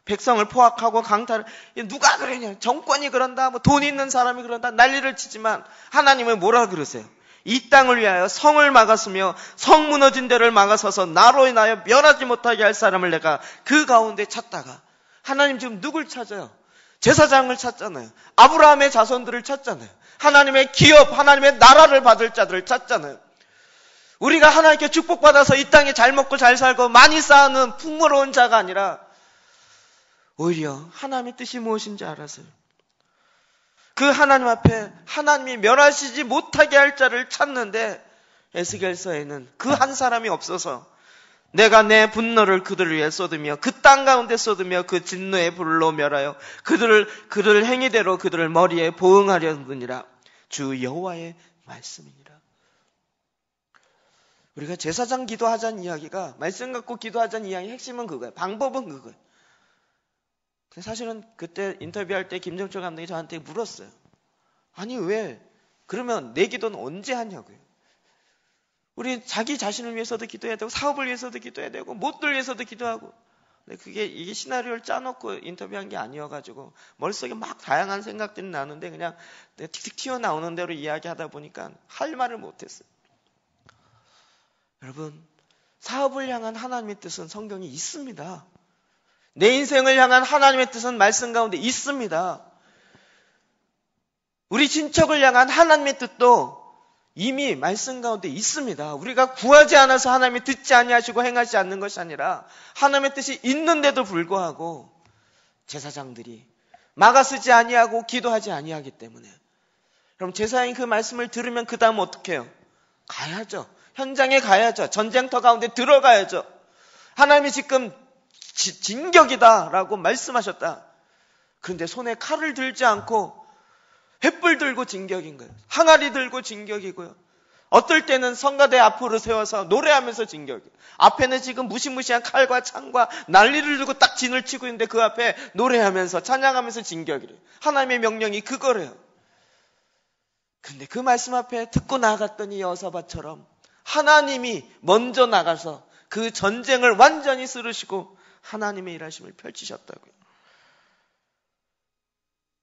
[SPEAKER 2] 백성을 포악하고 강탈을 누가 그러냐? 정권이 그런다, 뭐 돈 있는 사람이 그런다 난리를 치지만 하나님은 뭐라 그러세요? 이 땅을 위하여 성을 막았으며 성 무너진 데를 막아서서 나로 인하여 멸하지 못하게 할 사람을 내가 그 가운데 찾다가 하나님 지금 누굴 찾아요? 제사장을 찾잖아요. 아브라함의 자손들을 찾잖아요. 하나님의 기업, 하나님의 나라를 받을 자들을 찾잖아요. 우리가 하나님께 축복받아서 이 땅에 잘 먹고 잘 살고 많이 쌓는 풍요로운 자가 아니라 오히려 하나님의 뜻이 무엇인지 알았어요. 그 하나님 앞에 하나님이 멸하시지 못하게 할 자를 찾는데 에스겔서에는 그 한 사람이 없어서 내가 내 분노를 그들을 위해 쏟으며 그 땅 가운데 쏟으며 그 진노의 불로 멸하여 그들 행위대로 그들을 머리에 보응하려느니라. 주 여호와의 말씀이니라. 우리가 제사장 기도하자는 이야기가 말씀 갖고 기도하자는 이야기 핵심은 그거예요. 방법은 그거예요. 사실은 그때 인터뷰할 때 김정철 감독이 저한테 물었어요. 아니 왜? 그러면 내 기도는 언제 하냐고요. 우리 자기 자신을 위해서도 기도해야 되고 사업을 위해서도 기도해야 되고 못들 위해서도 기도하고. 근데 이게 시나리오를 짜놓고 인터뷰한 게 아니어가지고 머릿속에 막 다양한 생각들이 나는데 그냥 틱틱 튀어나오는 대로 이야기하다 보니까 할 말을 못했어요. 여러분, 사업을 향한 하나님의 뜻은 성경에 있습니다. 내 인생을 향한 하나님의 뜻은 말씀 가운데 있습니다. 우리 친척을 향한 하나님의 뜻도 이미 말씀 가운데 있습니다. 우리가 구하지 않아서 하나님이 듣지 아니하시고 행하지 않는 것이 아니라 하나님의 뜻이 있는데도 불구하고 제사장들이 막아쓰지 아니하고 기도하지 아니하기 때문에 그럼 제사장이 그 말씀을 들으면 그 다음 어떻게 해요? 가야죠. 현장에 가야죠. 전쟁터 가운데 들어가야죠. 하나님이 지금 진격이다라고 말씀하셨다. 그런데 손에 칼을 들지 않고 횃불 들고 진격인 거예요. 항아리 들고 진격이고요. 어떨 때는 성가대 앞으로 세워서 노래하면서 진격이에요. 앞에는 지금 무시무시한 칼과 창과 난리를 들고 딱 진을 치고 있는데 그 앞에 노래하면서 찬양하면서 진격이래요. 하나님의 명령이 그거래요. 근데 그 말씀 앞에 듣고 나아갔더니 여호사밧처럼 하나님이 먼저 나가서 그 전쟁을 완전히 쓰르시고 하나님의 일하심을 펼치셨다고요.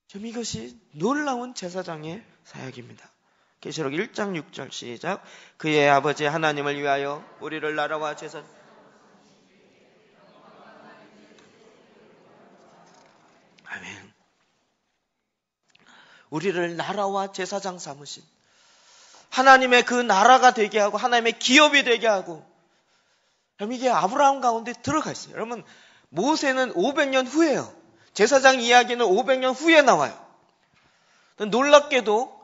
[SPEAKER 2] 좀 이것이 놀라운 제사장의 사역입니다. 계시록 1장 6절 시작. 그의 아버지 하나님을 위하여 우리를 나라와 제사 아멘. 우리를 나라와 제사장 삼으신 하나님의 그 나라가 되게 하고 하나님의 기업이 되게 하고, 여러분 이게 아브라함 가운데 들어가 있어요. 여러분 모세는 500년 후에요. 제사장 이야기는 500년 후에 나와요. 놀랍게도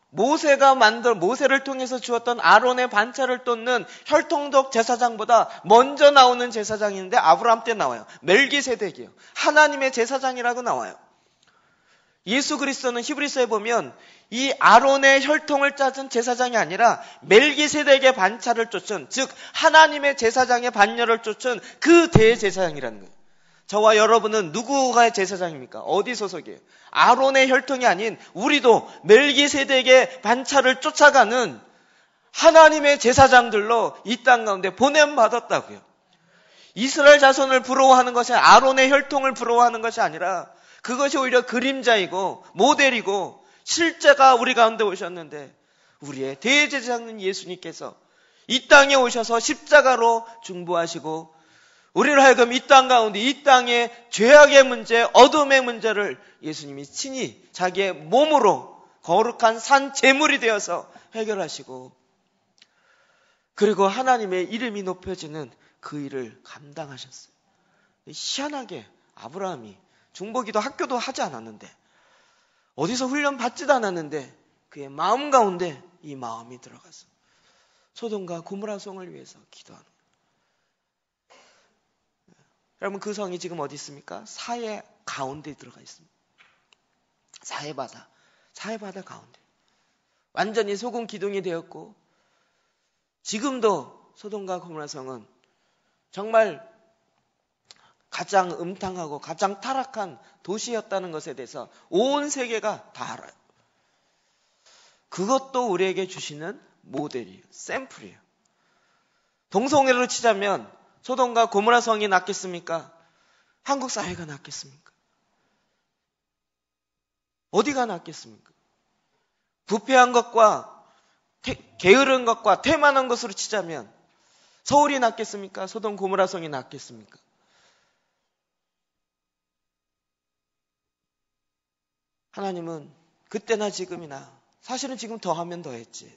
[SPEAKER 2] 모세를 통해서 주었던 아론의 반차를 쫓는 혈통적 제사장보다 먼저 나오는 제사장이 있는데 아브라함 때 나와요. 멜기세덱이에요. 하나님의 제사장이라고 나와요. 예수 그리스도는 히브리서에 보면 이 아론의 혈통을 짜준 제사장이 아니라 멜기세덱의 반차를 쫓은, 즉 하나님의 제사장의 반열을 쫓은 그 대제사장이라는 거예요. 저와 여러분은 누구가 제사장입니까? 어디 소속이에요? 아론의 혈통이 아닌 우리도 멜기세덱의 반차를 쫓아가는 하나님의 제사장들로 이 땅 가운데 보냄받았다고요. 이스라엘 자손을 부러워하는 것이 아론의 혈통을 부러워하는 것이 아니라 그것이 오히려 그림자이고 모델이고 실제가 우리 가운데 오셨는데, 우리의 대제사장인 예수님께서 이 땅에 오셔서 십자가로 중보하시고 우리를 하여금 이 땅 가운데 이 땅의 죄악의 문제, 어둠의 문제를 예수님이 친히 자기의 몸으로 거룩한 산 제물이 되어서 해결하시고, 그리고 하나님의 이름이 높여지는 그 일을 감당하셨어요. 희한하게 아브라함이 중보기도 학교도 하지 않았는데, 어디서 훈련 받지도 않았는데 그의 마음 가운데 이 마음이 들어가서 소돔과 고모라 성을 위해서 기도하는 거예요. 여러분 그 성이 지금 어디 있습니까? 사해 가운데 들어가 있습니다. 사해바다 가운데 완전히 소금 기둥이 되었고, 지금도 소돔과 고모라 성은 정말 가장 음탕하고 가장 타락한 도시였다는 것에 대해서 온 세계가 다 알아요. 그것도 우리에게 주시는 모델이에요. 샘플이에요. 동성애로 치자면 소돔과 고모라 성이 낫겠습니까? 한국 사회가 낫겠습니까? 어디가 낫겠습니까? 부패한 것과 게으른 것과 태만한 것으로 치자면 서울이 낫겠습니까? 소돔 고모라 성이 낫겠습니까? 하나님은 그때나 지금이나, 사실은 지금 더하면 더했지,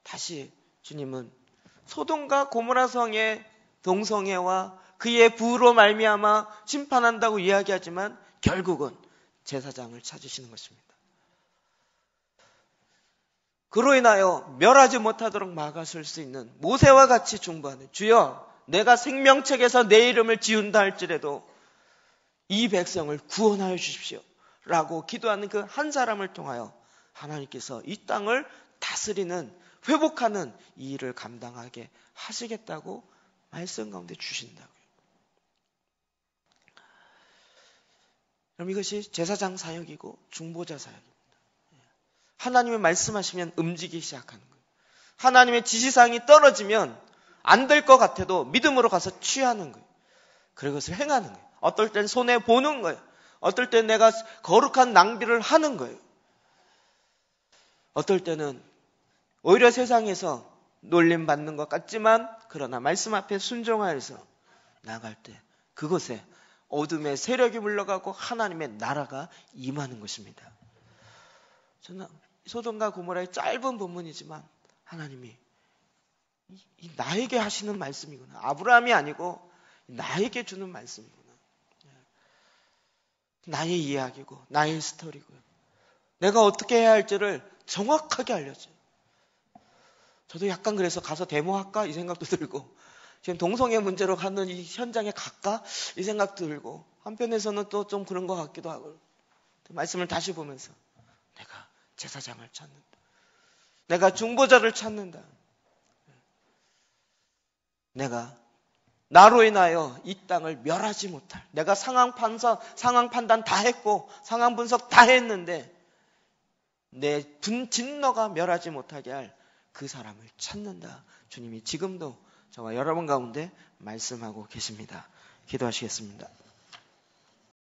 [SPEAKER 2] 다시 주님은 소돔과 고모라 성의 동성애와 그의 부로 말미암아 심판한다고 이야기하지만 결국은 제사장을 찾으시는 것입니다. 그로 인하여 멸하지 못하도록 막아설 수 있는 모세와 같이 중보하는, 주여 내가 생명책에서 내 이름을 지운다 할지라도 이 백성을 구원하여 주십시오 라고 기도하는 그 한 사람을 통하여 하나님께서 이 땅을 다스리는, 회복하는 이 일을 감당하게 하시겠다고 말씀 가운데 주신다고요. 그럼 이것이 제사장 사역이고 중보자 사역입니다. 하나님의 말씀하시면 움직이기 시작하는 거예요. 하나님의 지시사항이 떨어지면 안 될 것 같아도 믿음으로 가서 취하는 거예요. 그것을 행하는 거예요. 어떨 땐 손해 보는 거예요. 어떨 땐 내가 거룩한 낭비를 하는 거예요. 어떨 때는 오히려 세상에서 놀림받는 것 같지만 그러나 말씀 앞에 순종하여서 나아갈 때 그곳에 어둠의 세력이 물러가고 하나님의 나라가 임하는 것입니다. 저는 소돔과 고모라의 짧은 본문이지만 하나님이 나에게 하시는 말씀이구나. 아브라함이 아니고 나에게 주는 말씀이구나. 나의 이야기고 나의 스토리고요. 내가 어떻게 해야 할지를 정확하게 알려줘요. 저도 약간 그래서 가서 데모할까? 이 생각도 들고, 지금 동성애 문제로 가는 이 현장에 갈까? 이 생각도 들고, 한편에서는 또 좀 그런 것 같기도 하고, 말씀을 다시 보면서 내가 제사장을 찾는다. 내가 중보자를 찾는다. 내가 나로 인하여 이 땅을 멸하지 못할, 내가 상황 판단 다 했고 상황 분석 다 했는데 내 진노가 멸하지 못하게 할 그 사람을 찾는다. 주님이 지금도 저와 여러분 가운데 말씀하고 계십니다. 기도하시겠습니다.